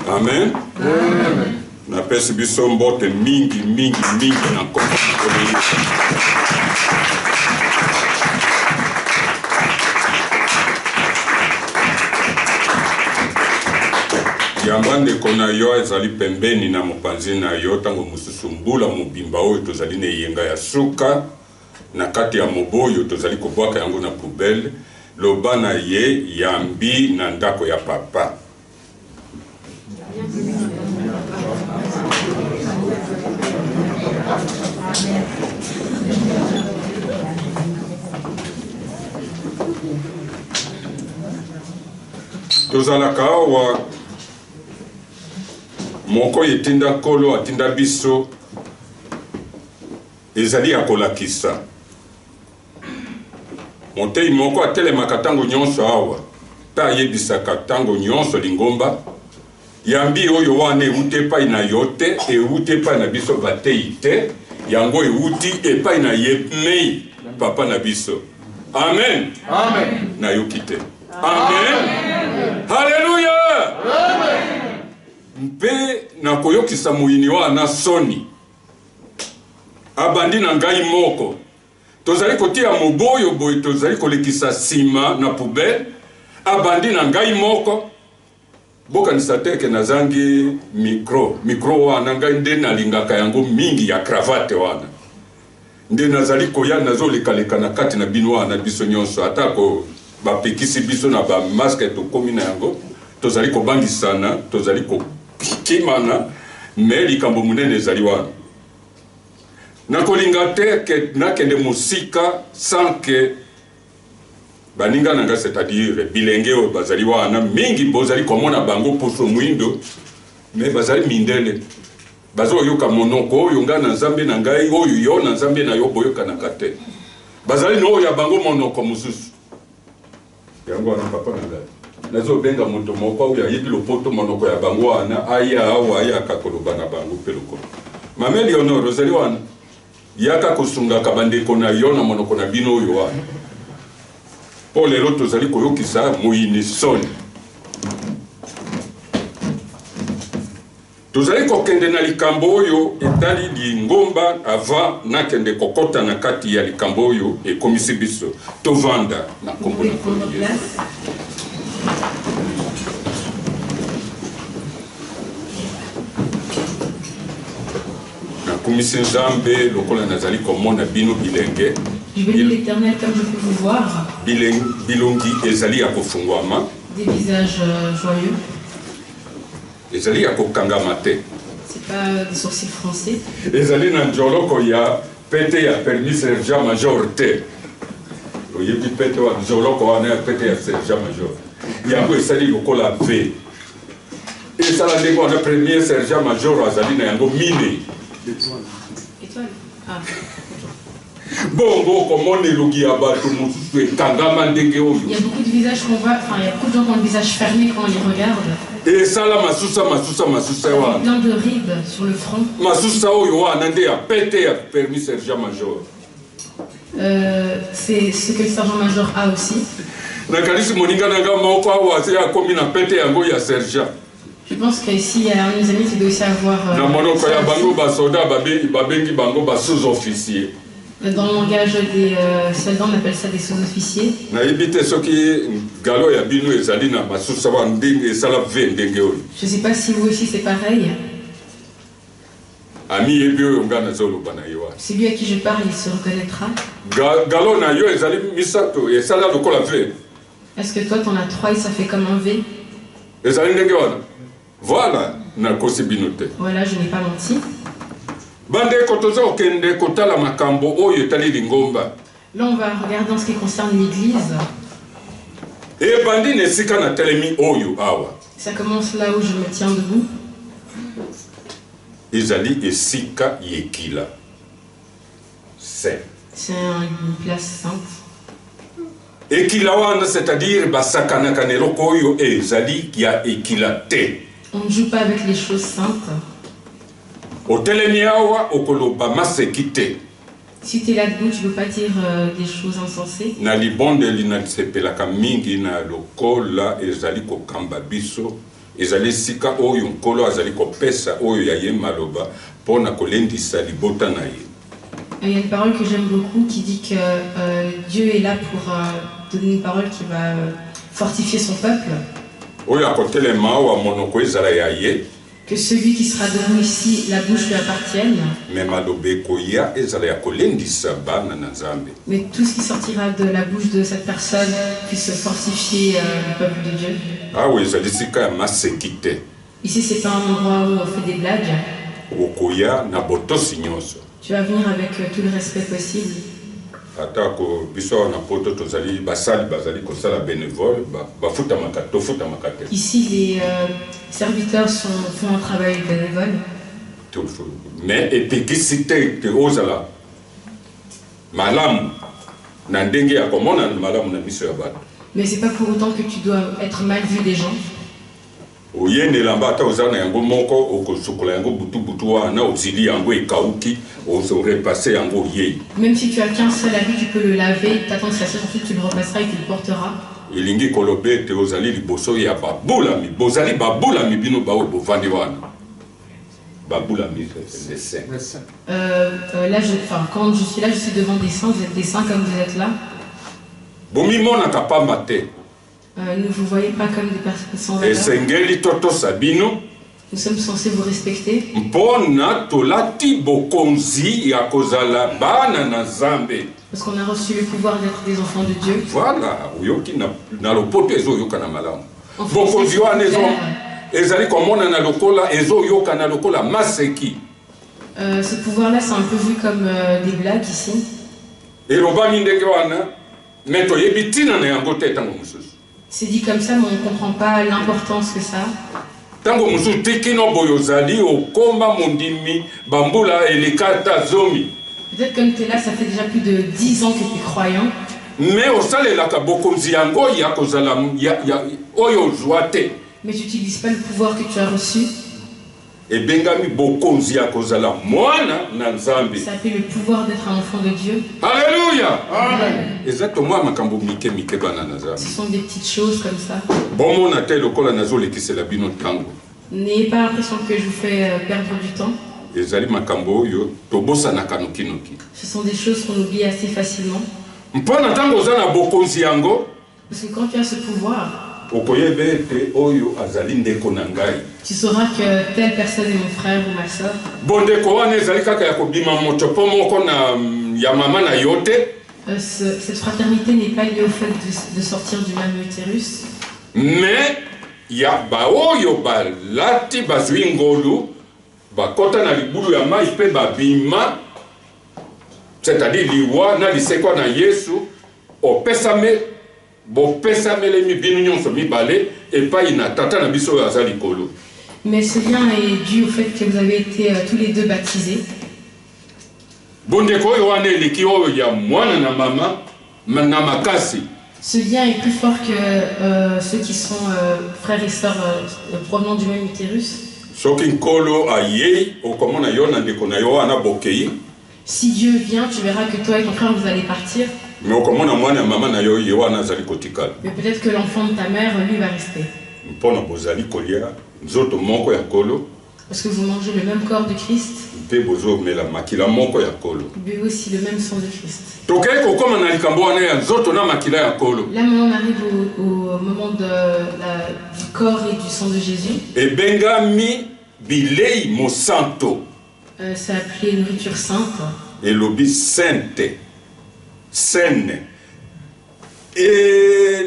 Amen. Na pesi biso mbote mingi na koko. Yambande kona yo ezali pembeni na mopanzi na yo tango mususu mbula mobimba oyo tozali ne yenga ya suka na kati ya moboyo tozali kobwaka yango na poubelle loba na ye yambi na ndako ya papa. Tozalaka awa moko yetinda kolo atinda biso ezali ya kolakisa motei moko atelemaka tango nyonso awa ta yebisaka tango nyonso lingomba yambi oyo wana euti epai na yo te euti epai na biso batei te yango euti epai na yemei papa na biso. Amen. Amen. Na yoki te. Amen. Haleluya. Amen. Mpe na koyokisa muini wana soni abandi na ngai moko tozali kotia moboyo boy tozali kolekisa sima na poubelle abandi na ngai moko bokanisa teke na zangi micro wana ngai nde nalingaka yango mingi ya cravate wana nde nazali koya nazolekaleka na kati na bino wana biso nyonso atako bapekisi biso na ba masque tokomi na yango tozali kobangisana tozali kimana me likambo munene ezali wana nakolinga te ke nakende musika sans que baninga nanga c'est-à-dire bilenge oyo bazali wana mingi bozali komona bango poso mwindo me bazali mindele bazoyoka monoko oyo nga na nzambe na ngai oyo yo na nzambe na yo boyokanaka te bazali no oyo ya bango monoko mosusu yango wana papa na ngai nazobenga moto moko oyo ayebi lopoto monoko ya bango wana aya awa ayaka koloba na bango mpe lokolo mame Leonor ozali wana yaka kosungaka bandeko na yo na monoko na bino oyo wana po lelo tozali koyokisa moyini soni tozali kokende na likambo oyo etali lingomba ava nakende kokota na kati ya likambo oyo ekomisi biso tovanda na kombo na Yesu. Nakumisi Nzambe lokola nazali komona bino bilenge. Je bénis l'Éternel comme je peux vous voir. Bilongi ezali ya kofungwama. Des visages joyeux. Ezali ya kokangama te. C'est pas des sourcils français. Ezali na njoloko ya pete ya permis sergent major te. Oyebi pete wa njoloko wana ya pete ya sergent major. Yango ezali lokola V. Ezala ndenge wana premier sergent major azali na yango mine. Étoile. Ah. Bongo comment elogi ya bato mosusu ekangama ndenge oyo. Il y a beaucoup de visages qu'on voit, enfin il y a beaucoup de gens qui ont le visage fermé quand on les regarde. Et ça là masusa wana. Plein de rides sur le front. Masusa oyo wana nde ya pete ya permis sergent major. C'est ce que le sergent-major a aussi. Nakalisi moninga nanga moko awa se akomi na pete yango ya sergent. Je pense qu'ici, il y a un de mes amis qui doit aussi avoir... na monoko ya bango basoda babengi bango ba sous-officier. Dans le langage des soldats, on appelle ça des sous-officiers. Nayebi te soki galo ya bino ezali na masusa wa ndenge esala ve ndenge oyo. Je ne sais pas si vous aussi c'est pareil. Ami yebi oyo nga nazoloba na yo. C'est lui à qui je parle, il se reconnaîtra. Galo na yo ezali misato esala lokola ve. Est-ce que toi, t'en as 3 et ça fait comme un V? Ezali ndenge wana. Voilà, na kosi bino te. Voilà, je n'ai pas menti. Bande kotoza okende kotala makambo oyo etali lingomba. Là, on va regarder en ce qui concerne l'église. Et bandi nesika na telemi oyo awa. Ça commence là où je me tiens debout. Ezali esika yekila. C'est une place sainte. Ekila wana c'est-à-dire basakana kanelo koyo ezali ya ekila te. On ne joue pas avec les choses saintes. Otelemi awa okoloba masekite. Si tu es là debout, tu ne peux pas dire des choses insensées. Na libonde lina sepelaka mingi na lokola ezali kokamba biso ezali sika oyo nkolo azali kopesa oyo ya ye maloba pona kolendisa libota na ye. Il y a une parole que j'aime beaucoup qui dit que Dieu est là pour donner une parole qui va fortifier son peuple. Oyo akotelema wa monoko ezala ya ye. Que celui qui sera debout ici, la bouche lui appartienne. Mais tout ce qui sortira de la bouche de cette personne puisse fortifier le peuple de Dieu. Ah oui, ici, c'est pas un endroit où on fait des blagues. Tu vas venir avec tout le respect possible. Ici, les serviteurs font un travail bénévole. Mais épicité que osala malam nandenge ya komona malam na miso ya bato. Mais c'est pas pour autant que tu dois être mal vu des gens. Oyende lambata ozana yango moko okosukola yango butu wana ozili yango ekauki repasser yango yei. Même si tu as qu'un seul habit, tu peux le laver, t'attends que ça sèche, ensuite tu le repasseras et tu le porteras. Ilingi kolobe te ozali liboso ya babula mi bozali babula mi bino bawe bovandi wana. Babula mi c'est saint. Là quand je suis là, je suis devant des saints, vous êtes des saints comme vous êtes là. Bomi mona kapamba te. Ne vous voyez pas comme des personnes sans valeur. Esengeli toto sabino. Nous sommes censés vous respecter. Mpona tolati bokonzi ya kozala bana na Nzambe. Parce qu'on a reçu le pouvoir d'être des enfants de Dieu. Voilà, uyoki na lopoto ezo yoka na malamu. Bokonzi wana ezali komona na lokola ezo yoka na lokola maseki. Ce pouvoir-là, c'est un peu vu comme des blagues ici. Eloba mindenge wana meto yebitina na yango te tango mususu. C'est dit comme ça, mais on ne comprend pas l'importance que ça a. Tango mususu tikino boyozali okoma mondimi bambula elikata zomi. Peut-être comme tu es là, ça fait déjà plus de 10 ans que tu es croyant. Mais au salé la kabokonzi yango ya kozala ya oyo joate. Mais tu n'utilises pas le pouvoir que tu as reçu. Et bengami bokonzi ya kozala mwana na Nzambe. Ça fait le pouvoir d'être un enfant de Dieu. Alléluia. Amen. Exactement makambo mike bana na Nzambe. Ce sont des petites choses comme ça. Bon mon atel lokola nazo lekisela bino tango. N'ayez pas l'impression que je vous fais perdre du temps. Ezali makambo yo tobosa na kanokinoki. Ce sont des choses qu'on oublie assez facilement. Mpona tango zana bokonzi yango. Parce que quand tu as ce pouvoir, tu sauras que telle personne est mon frère ou ma soeur. Cette fraternité n'est pas liée au fait de sortir du même utérus. Mais il y a baoyo balati bazwingolu bakota na libulu ya mai pe babima, c'est-à-dire liwa na lisekwa na Yesu opesame mais ce lien est dû au fait que vous avez été tous les deux baptisés. Ce lien est plus fort que ceux qui sont frères et sœurs provenant du même utérus. Si Dieu vient, tu verras que toi et ton frère vous allez partir. Mais peut-être que l'enfant de ta mère, lui, va rester. Parce que vous mangez le même corps de Christ. Buvez aussi le même sang de Christ. Là maintenant on arrive au moment du corps et du sang de Jésus. C'est appelé nourriture sainte. Et l'obi sainte. Saine. Et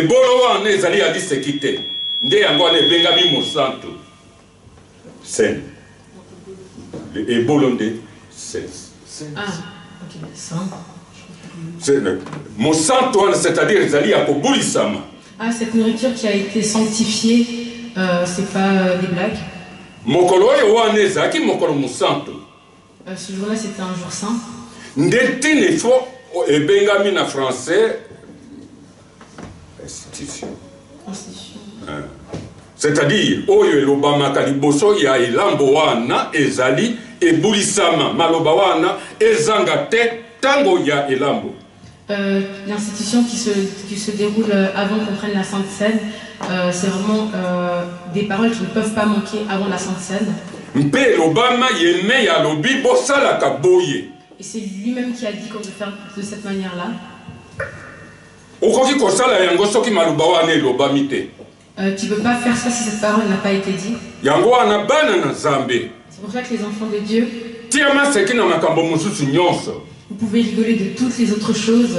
bolo wana ezali ya disekite. Nde yango ane bengami mosanto. Saine. Et bolo nde ah, ok, saint. Mosanto wana c'est-à-dire ezali ya kobulisama. Ah, cette nourriture qui a été sanctifiée, c'est pas des blagues. Mokolo oyo wana ezalaki mokolo mosanto. Ce jour-là c'était un jour saint. Ndetine fo ebengami na français institution. C'est-à-dire oyo elobamaka liboso ya elambo wana ezali ebulisama maloba wana ezanga te tango ya elambo. L'institution qui se déroule avant qu'on prenne la Sainte Seine, c'est vraiment des paroles qui ne peuvent pas manquer avant la Sainte Seine. Et c'est lui-même qui a dit qu'on veut faire de cette manière-là. Tu ne peux pas faire ça si cette parole n'a pas été dite. C'est pour ça que les enfants de Dieu, vous pouvez rigoler de toutes les autres choses.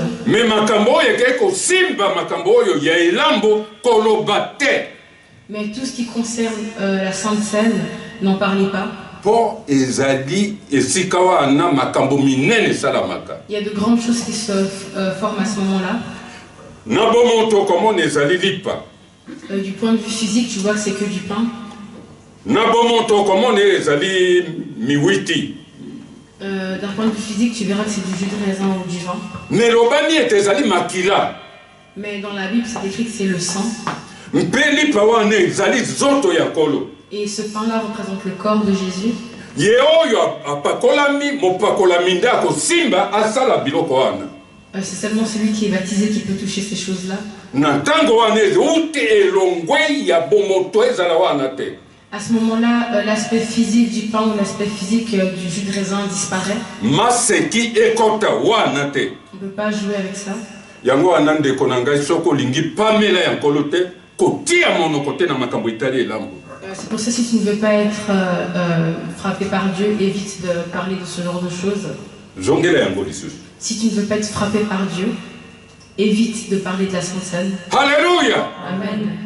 Mais tout ce qui concerne la Sainte Seine, n'en parlez pas. Il y a de grandes choses qui se forment à ce moment-là. Du point de vue physique, tu vois que c'est que du pain. D'un point de vue physique, tu verras que c'est du jus de raisin ou du vin. Mais dans la Bible, c'est écrit que c'est le sang. Et ce pain-là représente le corps de Jésus. C'est seulement celui qui est baptisé qui peut toucher ces choses-là. À ce moment-là, l'aspect physique du pain ou l'aspect physique du jus de raisin disparaît. On ne peut pas jouer avec ça. C'est pour ça, si tu ne veux pas être frappé par Dieu, évite de parler de ce genre de choses. Si tu ne veux pas être frappé par Dieu, évite de parler de la Sainte Seine. Alléluia. Amen.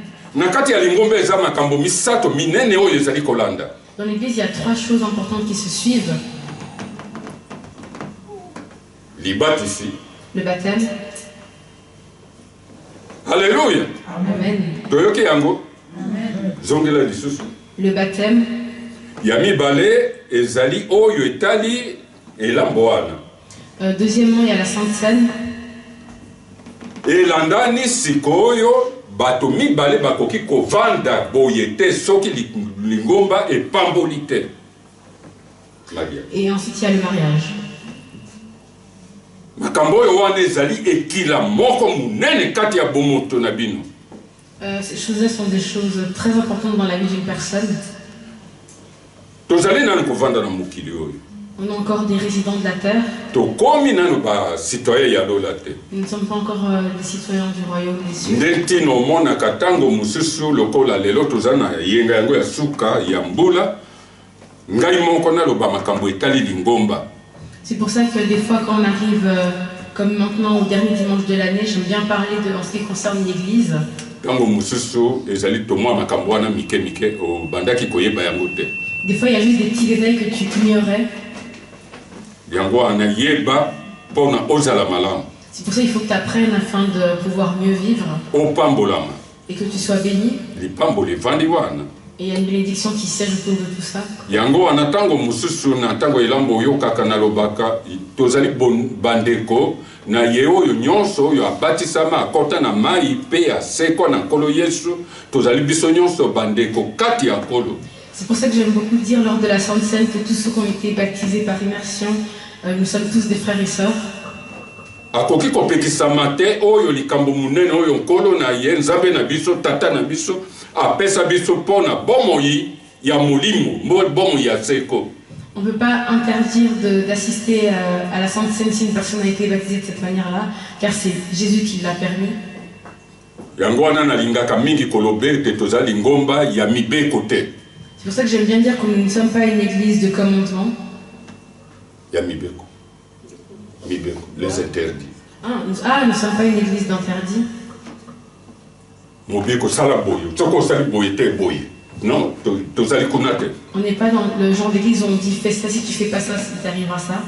Dans l'église, il y a 3 choses importantes qui se suivent. Le baptême. Alléluia. Amen. Le baptême. Deuxièmement, il y a la Sainte Seine. Et landani sikoyo bato mibale bakoki kovanda boyete soki lingomba et pambolite. Et ensuite il y a le mariage. Makambo yo wana ezali ekila moko munene kati ya bomoto na bino. Ces choses-là sont des choses très importantes dans la vie d'une personne. Tozali nanu kovanda na mokili oyo. On a encore des résidents de la terre. Nous ne sommes pas encore des citoyens du royaume des cieux. C'est pour ça que des fois quand on arrive, comme maintenant au dernier dimanche de l'année, j'aime bien parler en ce qui concerne l'église. Des fois il y a juste des petits détails que tu ignorais. C'est pour ça qu'il faut que tu apprennes afin de pouvoir mieux vivre. Et que tu sois béni. Et il y a une bénédiction qui siège autour de tout ça. C'est pour ça que j'aime beaucoup dire lors de la Sainte Seine que tous ceux qui ont été baptisés par immersion, nous sommes tous des frères et sœurs. On ne peut pas interdire d'assister à la Sainte Seine si une personne a été baptisée de cette manière-là, car c'est Jésus qui l'a permis. C'est pour ça que j'aime bien dire que nous ne sommes pas une église de commandement. Les interdits. Nous ne sommes pas une église d'interdits. Non, on n'est pas dans le genre d'église où on dit fais ça, si tu fais pas ça, il t'arrivera ça.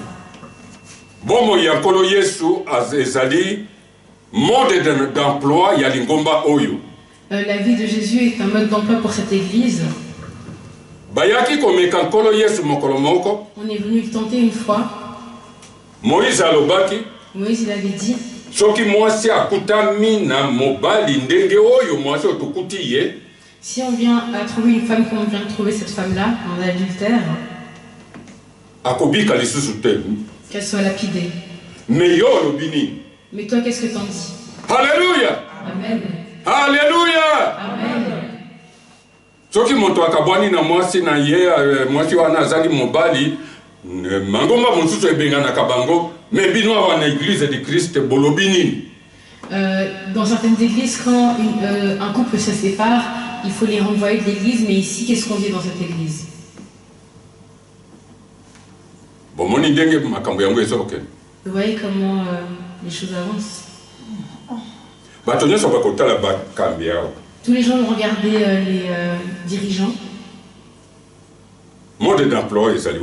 La vie de Jésus est un mode d'emploi pour cette église. On est venu le tenter une fois. Moïse il avait dit, si on vient à trouver une femme comme on vient de trouver cette femme-là, en adultère, qu'elle soit lapidée. Mais Mais toi, qu'est-ce que t'en dis? Alléluia. Amen. Alléluia. Amen. Soki moto akabwani na mwasi na ye mwasi wana azali mobali mangomba mosusu ebengana kabango mais bino awa na église de Christ bolobi nini? Dans certaines églises, quand un couple se sépare, il faut les renvoyer de l'église, mais ici, qu'est-ce qu'on dit dans cette église? Bon, mon idée, ma cambiango est ok. Vous voyez comment les choses avancent? Tous les gens ont regardé les dirigeants. Mode d'emploi, les alliés.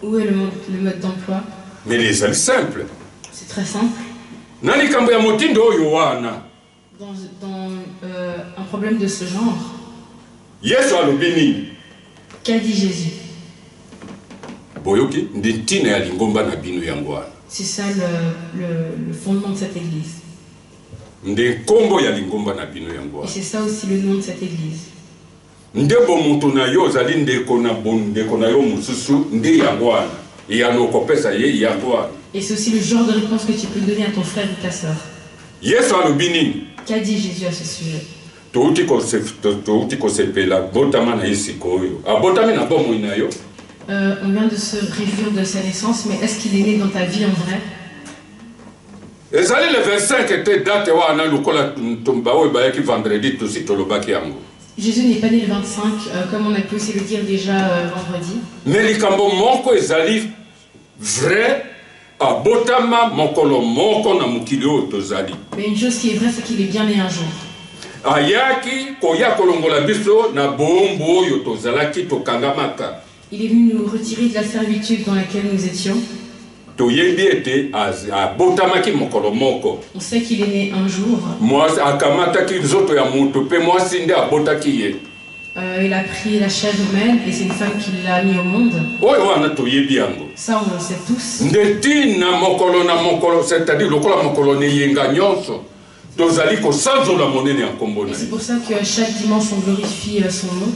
Où est le mode d'emploi? Mais les alliés simples. C'est très simple. Dans un problème de ce genre, qu'a dit Jésus? C'est ça le fondement de cette église. Et c'est ça aussi le nom de cette église. Et c'est aussi le genre de réponse que tu peux donner à ton frère ou ta soeur. Qu'a dit Jésus à ce sujet? On vient de se réjouir de sa naissance, mais est-ce qu'il est né dans ta vie en vrai? Jésus n'est pas né le 25, comme on a pu aussi le dire déjà vendredi. Mais une chose qui est vraie, c'est qu'il est bien né un jour. Il est venu nous retirer de la servitude dans laquelle nous étions. On sait qu'il est né un jour. Il a pris la chair humaine et c'est une femme qui l'a mis au monde. Ça, on le sait tous. Et c'est pour ça que chaque dimanche on glorifie son nom.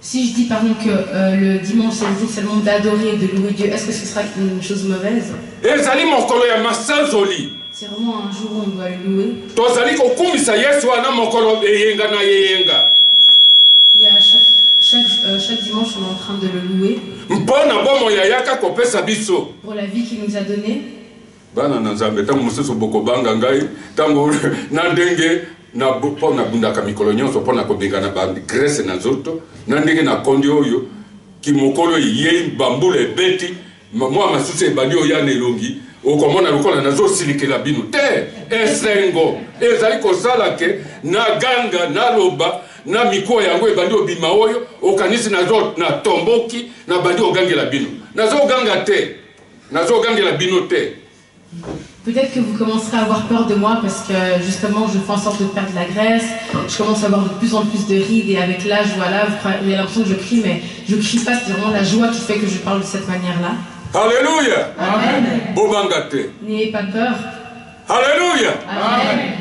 Si je dis par exemple que le dimanche c'est le jour seulement d'adorer et de louer Dieu, est-ce que ce sera une chose mauvaise? C'est vraiment un jour où on doit le louer. Il y a chaque dimanche on est en train de le louer pour la vie qu'il nous a donnée. Peut-être que vous commencerez à avoir peur de moi parce que justement je fais en sorte de perdre la graisse, je commence à avoir de plus en plus de rides et avec l'âge, voilà, vous avez l'impression que je crie, mais je ne crie pas, c'est vraiment la joie qui fait que je parle de cette manière-là. Alléluia. Amen. N'ayez pas peur. Alléluia. Amen.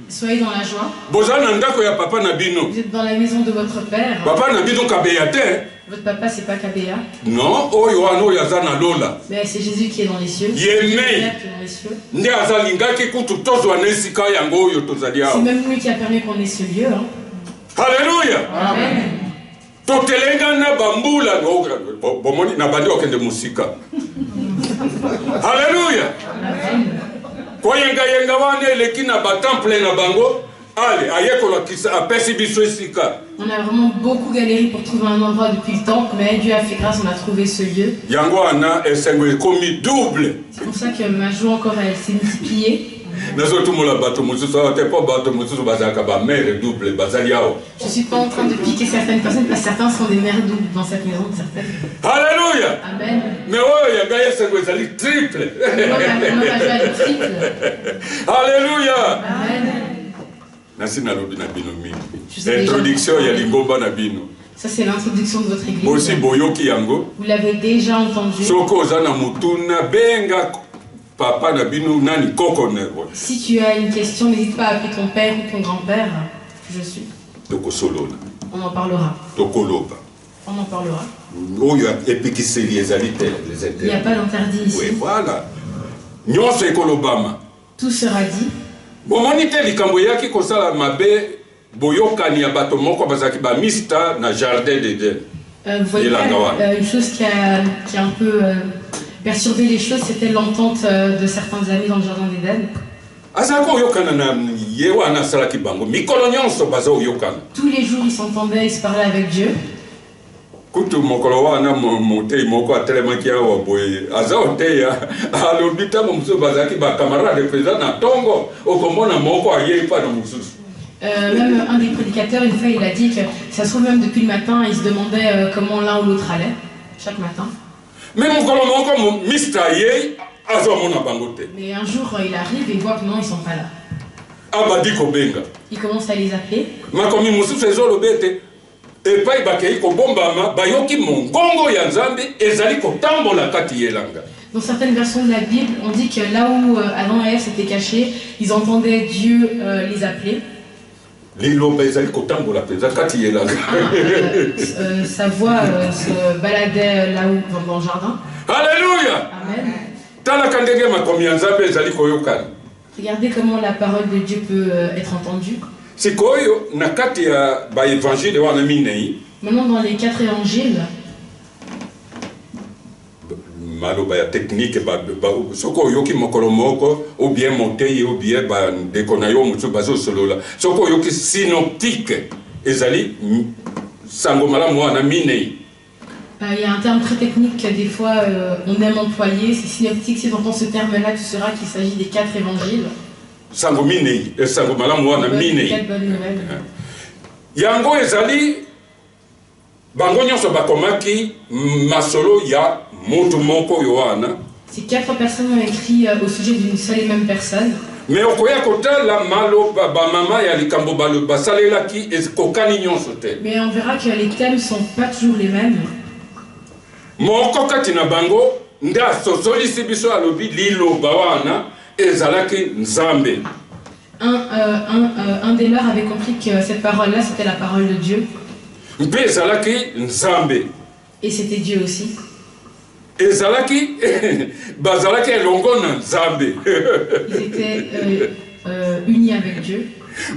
Soyez dans la joie. Vous êtes dans la maison de votre père. Votre papa, c'est pas Kabea. Non, mais c'est Jésus qui est dans les cieux. C'est même lui qui a permis qu'on ait ce lieu. Hein. Alléluia. Amen. Alléluia. Amen. On a vraiment beaucoup galéré pour trouver un endroit depuis le temps, mais Dieu a fait grâce, on a trouvé ce lieu. C'est pour ça que ma joie encore elle s'est multipliée. Je ne suis pas en train de piquer certaines personnes parce que certains sont des mères doubles dans cette maison. Alléluia. Amen. Mais oui, il y a triple. Alléluia. Amen. L'introduction, il y a l'ingomba na bino. Ça c'est l'introduction de votre église. Aussi boyoki yango. Vous l'avez déjà entendu. Soko zana mutuna benga papa na bino nani koko ne. Si tu as une question, n'hésite pas à appeler ton père ou ton grand-père. Je suis. Toko solo. On en parlera. Toko loba. On en parlera. Oh, il n'y a pas d'interdit ici. Oui, voilà. Nyonso ekolobama. Tout sera dit. Bon, monite likambo yaki kosala mabe boyokani ya bato moko bazaki ba mista na jardin d'Éden. Vous voyez, une chose qui a un peu perturbé les choses, c'était l'entente de certains amis dans le jardin d'Éden. Tous les jours, ils s'entendaient, ils se parlaient avec Dieu. Même un des prédicateurs, une fois, il a dit que ça se trouve même depuis le matin, il se demandait comment l'un ou l'autre allait, chaque matin. Mais un jour, il arrive et il voit que non, ils ne sont pas là. Il commence à les appeler. Dans certaines versions de la Bible, on dit que là où Adam et Ève s'étaient cachés, ils entendaient Dieu les appeler. Sa voix se baladait là où, dans le jardin. Alléluia. Amen. Regardez comment la parole de Dieu peut être entendue. Maintenant, dans les 4 évangiles, maloba ya technique soko yoki mokolo moko ou bien moteyi ou bien ba dekona yo mutu bazo solola soko yoki synoptique ezali sango malamu wana minei. Il y a un terme très technique que des fois on aime employer, c'est synoptique. Si tu entends ce terme-là, tu sauras qu'il s'agit des 4 évangiles. Sango minei, sango malamu wana minei. 4 bonnes nouvelles. Yango ezali bango nyonso bakomaki masolo ya mutu moko yoana. Ces 4 personnes ont écrit au sujet d'une seule et même personne. Mais okoya kotala maloba ba mama ya likambo baloba salelaki kokani nyonso te. Mais on verra que les thèmes sont pas toujours les mêmes. Moko kati na bango nda sosolisi biso alobi liloba wana ezalaki nzambe. Un des leurs avait compris que cette parole-là, c'était la parole de Dieu. Et c'était Dieu aussi. Ils étaient unis avec Dieu. Et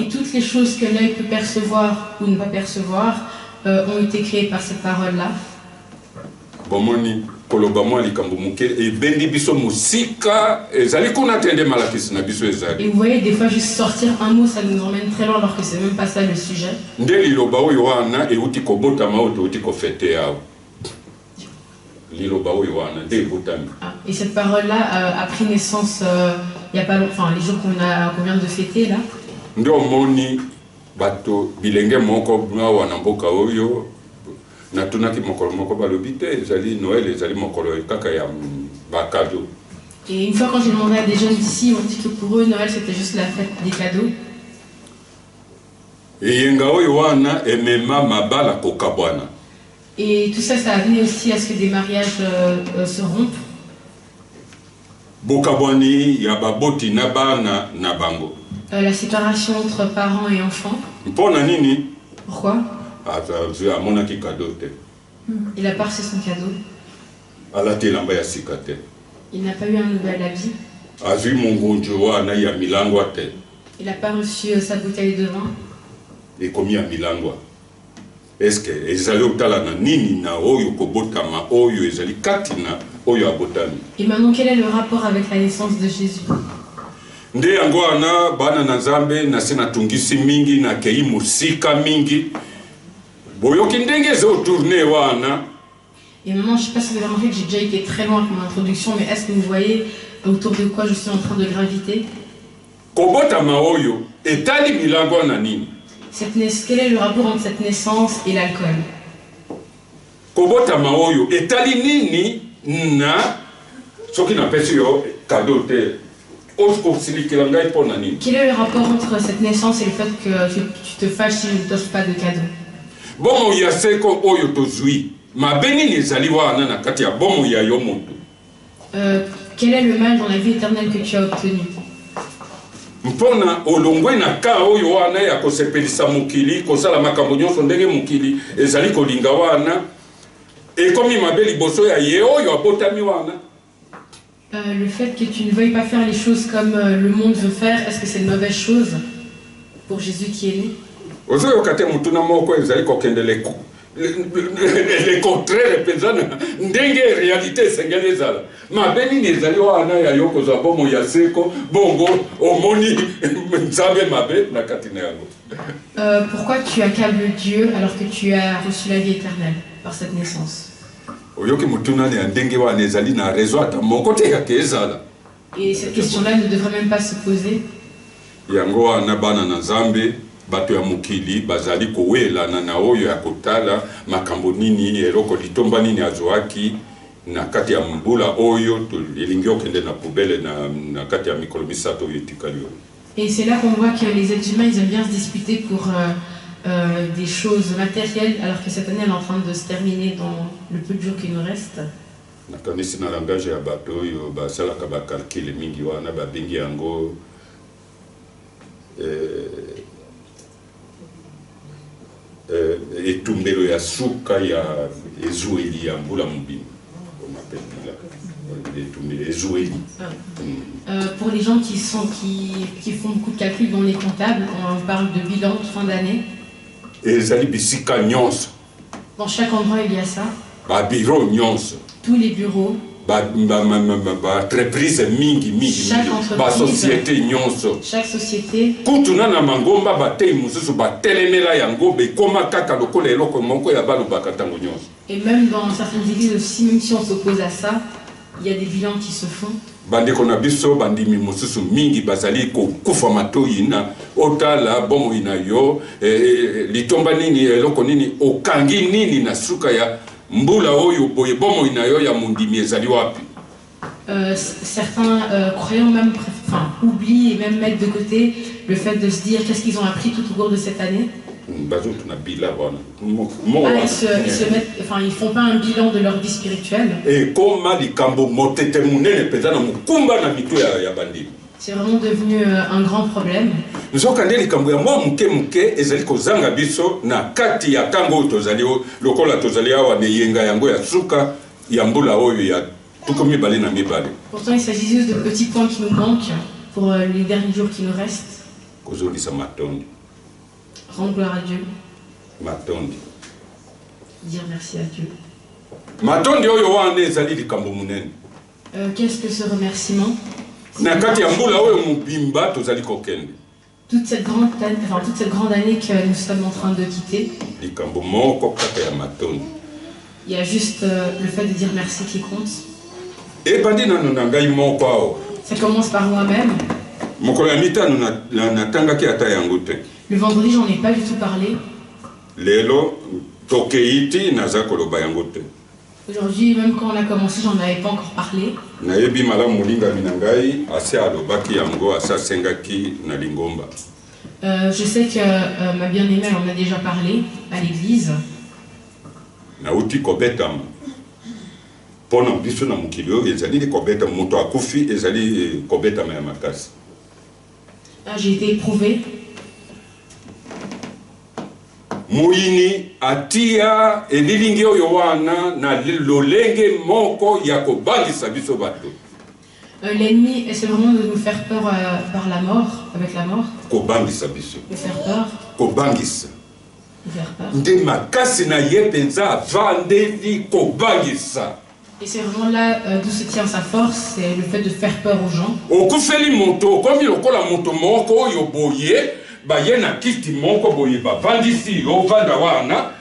toutes les choses que l'œil peut percevoir ou ne pas percevoir ont été créées par cette parole-là. Et vous voyez, des fois, juste sortir un mot, ça nous emmène très loin alors que c'est même pas ça le sujet. Et cette parole-là a pris naissance il n'y a pas longtemps, enfin les jours qu'on vient de fêter là. Et une fois quand j'ai demandé à des jeunes d'ici, ils m'ont dit que pour eux Noël c'était juste la fête des cadeaux. Et tout ça, ça a amené aussi à ce que des mariages se rompent. La séparation entre parents et enfants. Pourquoi? Il n'a pas reçu son cadeau. Il n'a pas eu un nouvel habit. Il n'a pas reçu sa bouteille de vin. Est-ce que et maintenant, quel est le rapport avec la naissance de Jésus? Et maintenant, je ne sais pas si vous avez remarqué que j'ai déjà été très loin avec mon introduction, mais est-ce que vous voyez autour de quoi je suis en train de graviter? Quel est le rapport entre cette naissance et l'alcool? Quel est le rapport entre cette naissance et le fait que tu te fâches si je ne t'offre pas de cadeau? Bomo ya seko oyo tozui. Mabeni nezaliwa na kati ya bomo ya yo moto. Quel est le mal dans la vie éternelle que tu as obtenu? Mpona olongwe na ka oyo wana ya kosepelisa mukili, kosala makambo nyonso ndenge mukili ezali kolinga wana. Ekomi mabe liboso ya ye oyo abotami wana. Le fait que tu ne veuilles pas faire les choses comme le monde veut faire, est-ce que c'est une mauvaise chose pour Jésus qui est né? Ozoyo kate mutuna moko ezali kokendele le contraire pezana ndenge réalité sengeli zala mabeni nezali wana ya yoko za bomo ya seko bongo omoni nzambe mabe na katina yango. Pourquoi tu accables Dieu alors que tu as reçu la vie éternelle par cette naissance? Oyoki mutuna ne ndenge wana ezali na raison ata moko te ya kezala. Et cette question-là ne devrait même pas se poser. Yango wana bana na Nzambe bato ya mukili bazali kowela na oyo ya kotala makambo nini eloko litomba nini azoaki na kati ya mbula oyo to elingi okende na poubelle na kati ya mikolo misato oyo etikali oyo. Et c'est là qu'on voit que les êtres humains ils aiment bien se disputer pour des choses matérielles alors que cette année elle est en train de se terminer dans le peu de jours qui nous reste. Nakanisi na langage ya bato oyo basalaka ba calcul mingi wana babengi yango etumbelo ya suka ya ezueli ya mbula mobimba. On appelle ça etumbelo ezueli. Pour les gens qui font beaucoup de calculs dans les comptables, on parle de bilan de fin d'année. Ezali bisika nyonso. Dans chaque endroit il y a ça. Ba bureau nyonso. Tous les bureaux. Entreprise mingi ba société nyonso. Chaque société. Kutuna na mangomba batei mususu batelemela yango be koma kaka lokola eloko moko ya balo bakatango nyonso. Et même dans certaines églises aussi, même si on s'oppose à ça, il y a des bilans qui se font. Bandeko na biso bandimi mususu mingi bazali ko kufa matoyi na otala bomo ina yo litomba nini eloko nini okangi nini na suka ya mbula oyo boye bomo ina yo ya mundimi ezali wapi. Certains croyants même oublient et même mettent de côté le fait de se dire qu'est-ce qu'ils ont appris tout au cours de cette année. Ils font pas un bilan de leur vie spirituelle. C'est vraiment devenu un grand problème. Pourtant il s'agit juste de petits points qui nous manquent pour les derniers jours qui nous restent. Rendre gloire à Dieu. Dire merci à Dieu. Qu'est-ce que ce remerciement? Toute cette grande année que nous sommes en train de quitter. Il y a juste le fait de dire merci qui compte. Ça commence par moi-même. Le vendredi, j'en ai pas du tout parlé. Aujourd'hui, même quand on a commencé, j'en avais pas encore parlé. Je sais que ma bien-aimée en a déjà parlé à l'église. J'ai été éprouvée. Moyini atia elilingi oyo wana na lolenge moko ya kobangisa biso bato. L'ennemi essaie vraiment de nous faire peur par la mort, avec la mort. Kobangisa biso. De faire peur. Kobangisa. De faire peur. Nde makasi na ye penza vandeli kobangisa. Et c'est vraiment là d'où se tient sa force, c'est le fait de faire peur aux gens. Okufeli moto komi lokola moto moko oyo boye. Bayena kiti moko boye ba vandisi o vanda wana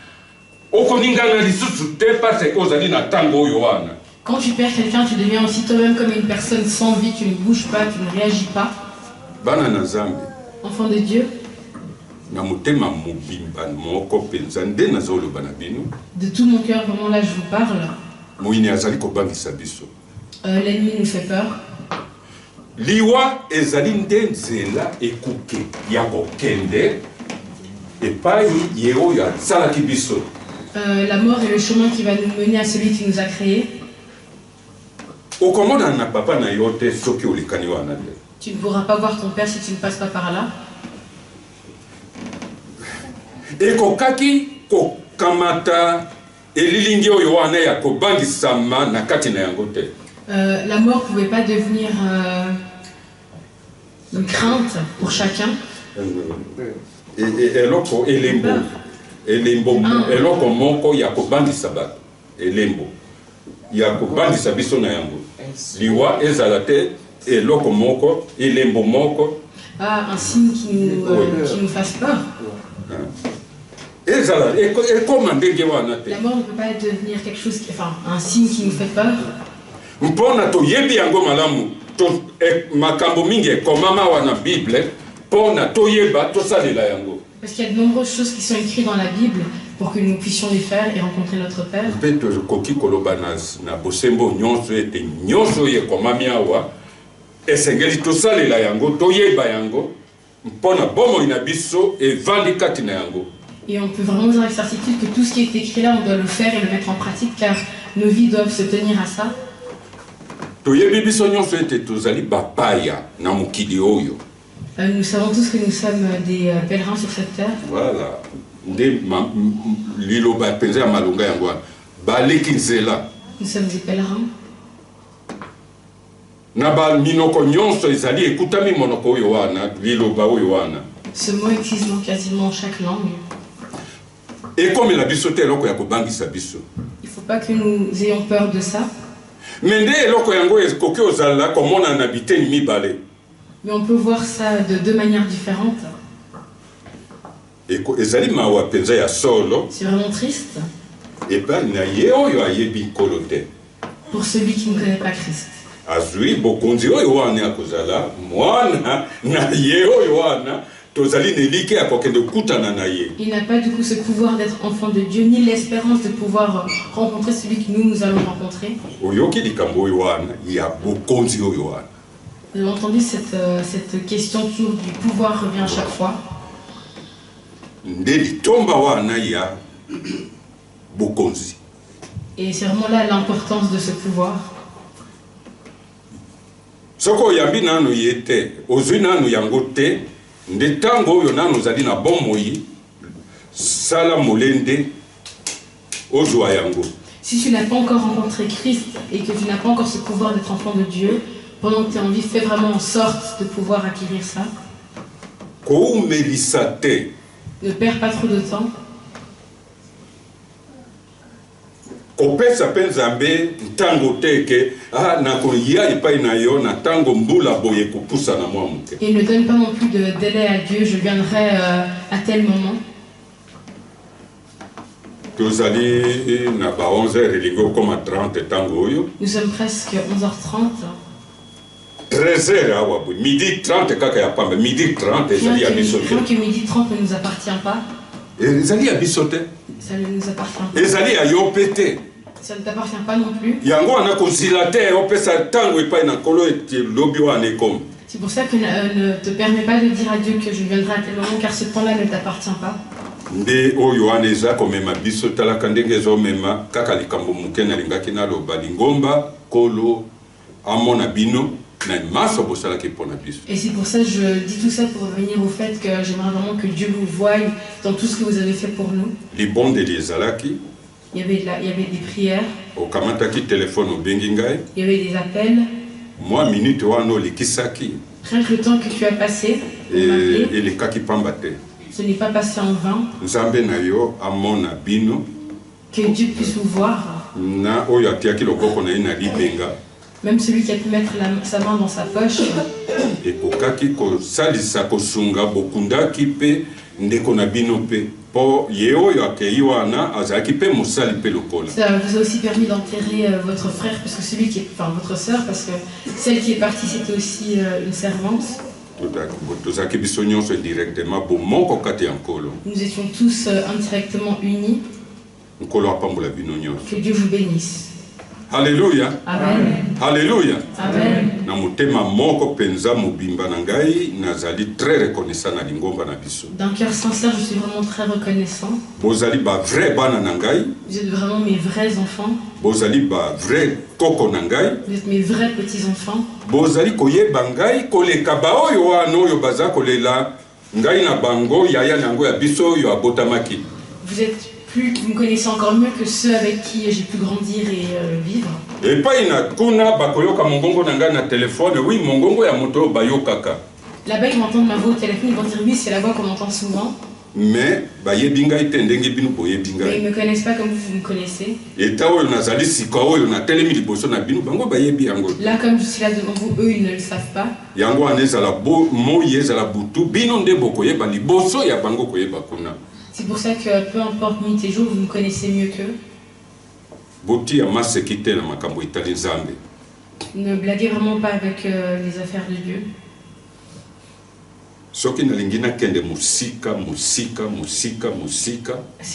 okoningana lisusu te parce que ozali na tango oyo wana. Quand tu perds quelqu'un, tu deviens aussi toi-même comme une personne sans vie, tu ne bouges pas, tu ne réagis pas. Bana na Nzambe. Enfant de Dieu. Na motema mobimba moko penza nde nazoloba na bino. De tout mon cœur, vraiment là je vous parle. Moyini azali kobangisa biso. L'ennemi nous fait peur. liwa ezali nde nzela ekuke ya kokende epai ye oyo asalaki biso. La mort est le chemin qui va nous mener à celui qui nous a créés. Okomona na papa na yo te soki olikani wana te. Tu ne pourras pas voir ton père si tu ne passes pas par là. Ekokaki kokamata elilingi oyo wana ya kobangisama na kati na yango te. La mort ne pouvait pas devenir une crainte pour chacun. Eloko elembo. Eloko moko ya kobangisa bato. Elembo. Ya kobangisa biso na yango. Liwa ezala te eloko moko, elembo moko. Ah, un signe qui nous fasse peur. La mort ne peut pas devenir quelque chose, enfin, un signe qui nous fait peur. Mpona to yebi yango malamu to makambo mingi komama wana Bible pona to yeba to salela yango. Parce qu'il y a de nombreuses choses qui sont écrites dans la Bible pour que nous puissions les faire et rencontrer notre Père. Peut-être koki koloba na bosembo nyonso ete nyonso ye komami awa esengeli to salela yango to yeba yango mpona bomo ina biso e vandi kati na yango. Et on peut vraiment dire avec certitude que tout ce qui est écrit là, on doit le faire et le mettre en pratique car nos vies doivent se tenir à ça. Nous savons tous que nous sommes des pèlerins sur cette terre. Voilà. Nous sommes des pèlerins. Ce mot existe dans quasiment chaque langue. Et comme il a dit, il ne faut pas que nous ayons peur de ça. Mais on peut voir ça de deux manières différentes. C'est vraiment triste. Pour celui qui ne connaît pas Christ. Il n'a pas du coup ce pouvoir d'être enfant de Dieu, ni l'espérance de pouvoir rencontrer celui que nous allons rencontrer. Vous avez entendu cette question toujours du pouvoir revient à chaque fois. Et c'est vraiment là l'importance de ce pouvoir. Ndetango yo nanu zali na bomoi sala molende ozwa yango. Si tu n'as pas encore rencontré Christ et que tu n'as pas encore ce pouvoir d'être enfant de Dieu, pendant que tu es en vie, fais vraiment en sorte de pouvoir acquérir ça. Ne perds pas trop de temps. Et ne donne pas non plus de délai à Dieu, je viendrai à tel moment. Nous sommes presque 11h30. 13h, midi 30, midi 30, que midi 30 ne nous appartient pas. Ça ne nous appartient pas. Ça ne t'appartient pas non plus. C'est pour ça que ne te permets pas de dire à Dieu que je viendrai à tel moment, car ce temps-là ne t'appartient pas. Et c'est pour ça que je dis tout ça pour revenir au fait que j'aimerais vraiment que Dieu vous voie dans tout ce que vous avez fait pour nous. Il y avait des prières. Il y avait des appels. Moi, minute rien que le temps que tu as passé, ce n'est pas passé en vain. Que Dieu puisse vous voir. Même celui qui a pu mettre sa main dans sa poche. Ça vous a aussi permis d'enterrer votre frère, parce que celui qui est, enfin votre sœur, parce que celle qui est partie c'était aussi une servante. Nous étions tous indirectement unis. Que Dieu vous bénisse. Alléluia. Amen. Alléluia. Amen. Na motema moko penza mobimba na ngai nazali très reconnaissant na lingomba na biso. D'un cœur sincère, je suis vraiment très reconnaissant. Bozali ba vrai bana na ngai. Vous êtes vraiment mes vrais enfants. Bozali ba vrai koko na ngai. Vous êtes mes vrais petits enfants. Bozali koyeba ngai koleka ba oyo wana oyo baza kolela ngai na bango yaya nango ya biso yo abotamaki. Vous êtes vous me connaissez encore mieux que ceux avec qui j'ai pu grandir et vivre. Et pas ina kuna bakoyoka mongongo na ngai na téléphone, oui mongongo ya moto bayokaka. Là-bas ils m'entendent ma voix au téléphone, ils vont dire oui, c'est la voix qu'on entend souvent. Mais bayebi ngai te ndenge bino boyebi ngai. Mais ils me connaissent pas comme vous me connaissez. Et ta oyo nazali sika oyo na telemi liboso na bino bango bayebi yango. Là comme je suis là devant vous, eux ils ne le savent pas. Yango anezala bo moye ezala butu bino nde bokoyeba liboso ya bango koyeba kuna. C'est pour ça que peu importe nuit et jour, vous me connaissez mieux qu'eux. Ne blaguez vraiment pas avec les affaires de Dieu. Si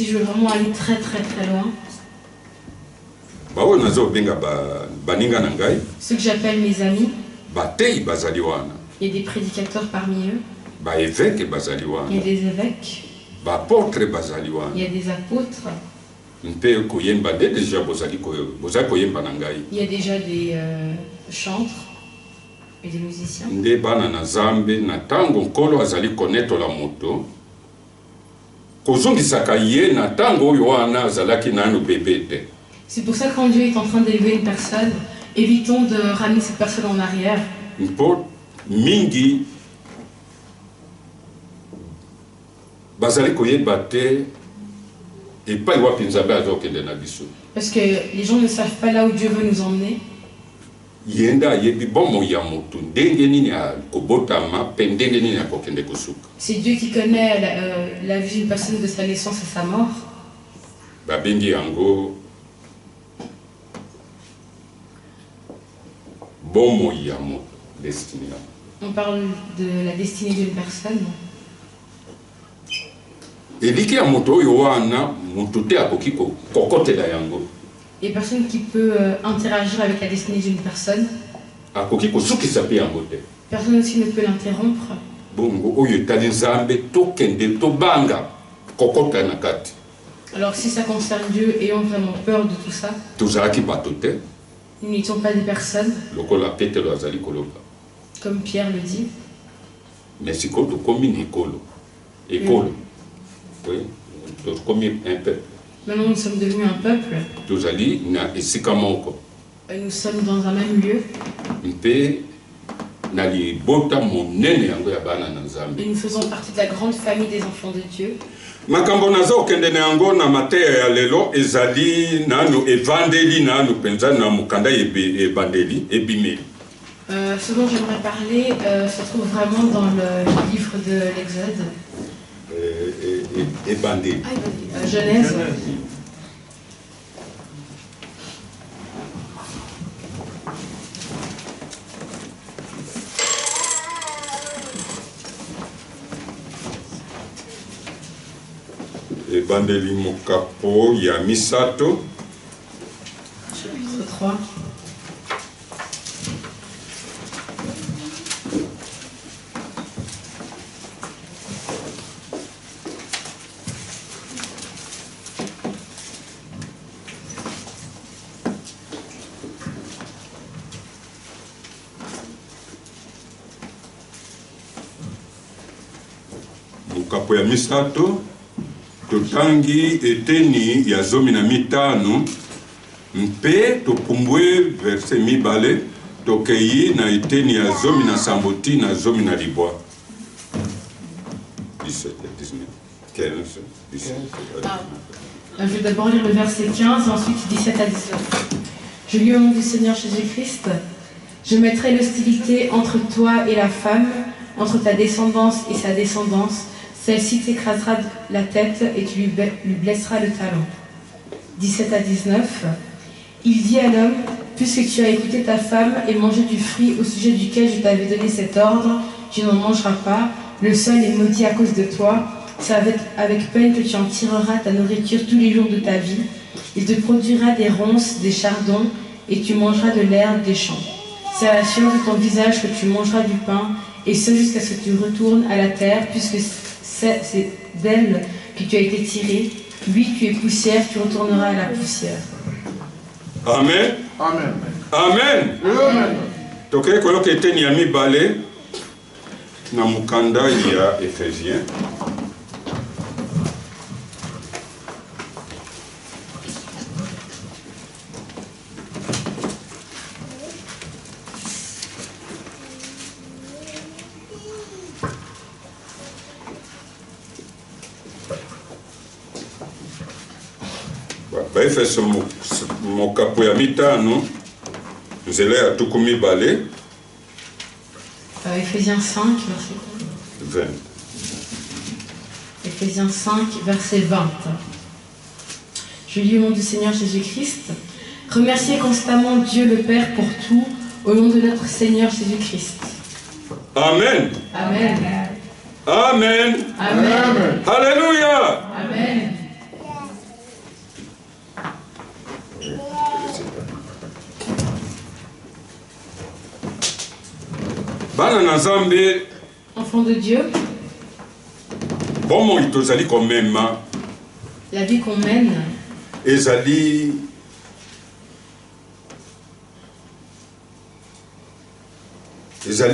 je veux vraiment aller très très très loin, ceux que j'appelle mes amis, il y a des prédicateurs parmi eux, il y a des évêques, il y a des apôtres, il y a déjà des chantres et des musiciens. C'est pour ça que quand Dieu est en train d'élever une personne, évitons de ramener cette personne en arrière. Parce que les gens ne savent pas là où Dieu veut nous emmener. C'est Dieu qui connaît la vie d'une personne de sa naissance à sa mort. On parle de la destinée d'une personne. Et personne qui peut interagir avec la destinée d'une personne. Personne aussi ne peut l'interrompre. Alors si ça concerne Dieu, ayons vraiment peur de tout ça. Nous n'étions pas des personnes. Comme Pierre le dit. Mais c'est comme école. Oui, comme un peuple. Maintenant nous sommes devenus un peuple. Nous sommes dans un même lieu. Et nous faisons partie de la grande famille des enfants de Dieu. Ce dont j'aimerais parler se trouve vraiment dans le livre de l'Exode. Genèse. Ebandeli mokapo ya misato. Chapitre 3. Mokapo ya misato. Totangi eteni ya zomi na mitano mpe topumbwe verse mibale tokei na eteni ya zomi na samboti na zomi na libwa 17 19 15 17 Je vais d'abord lire le verset 15 et ensuite 17 à 19. Je lis au nom du Seigneur Jésus-Christ. Je mettrai l'hostilité entre toi et la femme, entre ta descendance et sa descendance. Celle-ci t'écrasera la tête et tu lui blesseras le talon. 17 à 19. Il dit à l'homme, puisque tu as écouté ta femme et mangé du fruit au sujet duquel je t'avais donné cet ordre, tu n'en mangeras pas, le sol est maudit à cause de toi, c'est avec peine que tu en tireras ta nourriture tous les jours de ta vie. Il te produira des ronces, des chardons et tu mangeras de l'herbe des champs. C'est à la sueur de ton visage que tu mangeras du pain, et ce jusqu'à ce que tu retournes à la terre, puisque c'est d'elle que tu as été tiré. Lui, tu es poussière, tu retourneras à la poussière. Amen. Amen. Amen. Amen. Toke koloke ete ni ami balé na mukanda ya Ephésiens. Baefeso mokapo ya mitano nzela ya tukumi balé. Ephésiens 5, verset 20. Ephésiens 5, verset 20. Je lis au nom du Seigneur Jésus-Christ. Remerciez constamment Dieu le Père pour tout, au nom de notre Seigneur Jésus-Christ. Amen. Amen. Amen. Amen. Alléluia. Amen. Bana na Nzambe, Enfant de Dieu, bon itozali quand-même la vie qu'on mène, ezali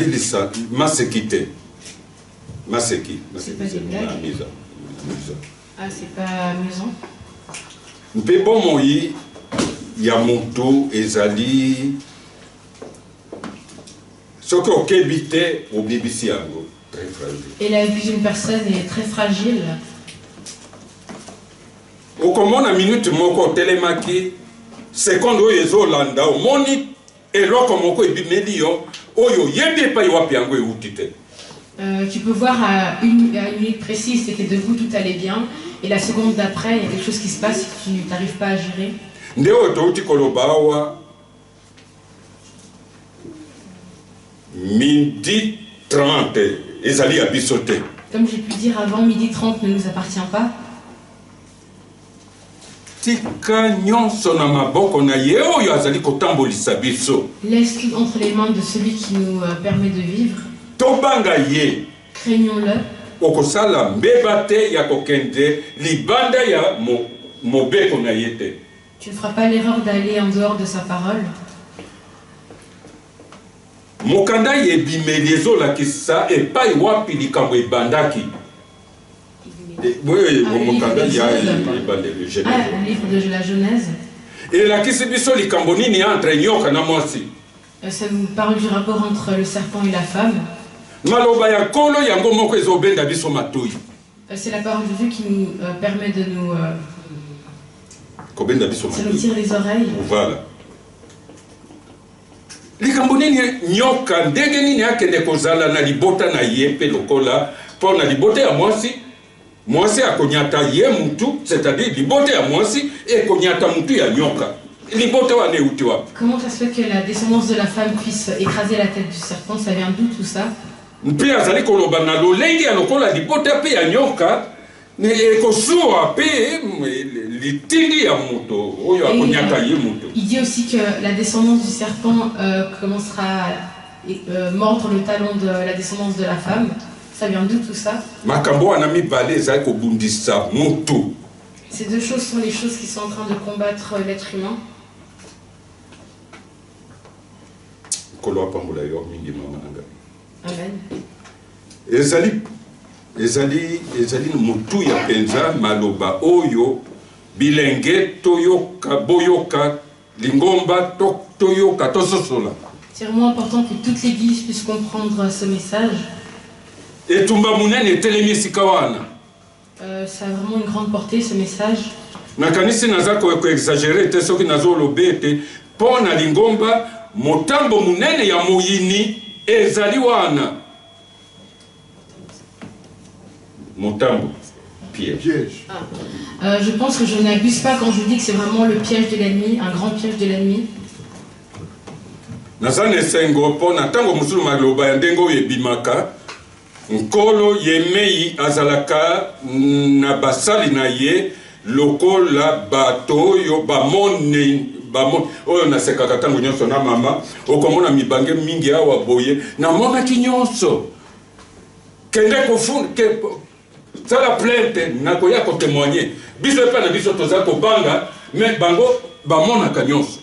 lisa masekite maseki c'est pas des blagues. Ah, c'est pas amusant. mpe bomoi ya moto ezali soki okebi te obibisi yango très fragile. Et la vie d'une personne est très fragile. okomona minute moko otelemaki seconde oyo ezolanda omoni eloko moko ebimeli yo oyo yebi epai wapi yango euti te. Tu peux voir à une minute précise, tu étais debout, tout allait bien, et la seconde d'après, il y a quelque chose qui se passe et tu n'arrives pas à gérer. nde oyo touti koloba awa midi 30 ezali ya biso te. Comme j'ai pu dire avant, 12h30 ne nous appartient pas. tika nyonso na maboko na ye oyo azali kotambolisa biso. Laisse tout entre les mains de celui qui nous permet de vivre. tobanga ye. Craignons-le. okosala mbeba te ya kokende libanda ya mobeko na ye te. Tu ne feras pas l'erreur d'aller en dehors de sa parole. mokanda yebimeli ezolakisa epai wapi likambo ebandaki. mokanda ya ebandeli le livre de la Genèse. elakisi biso likambo nini entre nyoka na mwasi. Ça nous parle du rapport entre le serpent et la femme. maloba ya kolo yango moko ezobenda biso matoi. C'est la parole de Dieu qui nous permet de nous... kobenda biso ça nous tire les oreilles. Voilà. likambo nini nyoka ndenge nini akende kozala na libota na ye mpe lokola mpo na libota ya mwasi akonyata ye mutu, c'est-à-dire libota ya mwasi ekonyata mutu ya nyoka. libota wana euti wapi? Comment ça se fait que la descendance de la femme puisse écraser la tête du serpent? Ça vient d'où tout ça? mpe azali koloba na lolenge ya lokola libota mpe ya nyoka ekosuwa mpe litindi ya mutu oyo akonyata ye mutu. Il dit aussi que la descendance du serpent commencera à mordre le talon de la descendance de la femme. Ça vient d'où tout ça? makambo wana mibale ezali kobundisa mutu. Ces deux choses sont les choses qui sont en train de combattre l'être humain. kolo apambola yo mingi mama nanga. Amen. ezali mutu ya penza maloba oyo bilenge toyoka boyoka lingomba toyoka tososola. C'est vraiment important que toute l'église puisse comprendre ce message. etumba munene etelemi esika wana. Ça a vraiment une grande portée ce message. nakanisi naza koexagere te soki nazoloba ete mpo na lingomba motambo munene ya moyini ezali wana. motambo piège. Je pense que je n'abuse pas quand je dis que c'est vraiment le piège de l'ennemi, un grand piège de l'ennemi. naza na esengo mpo na ntango mosusu maloba ya ndenge oyo ebimaka nkolo yemei azalaka na basali na ye lokola bato oyo oyo nasekaka ntango nyonso na mama okomona mibange mingi awa boye namonaki nyonso kende sala plainte nakoya kotémoigner biso epa na biso toza kobanga mais bango bamonaka nyonso.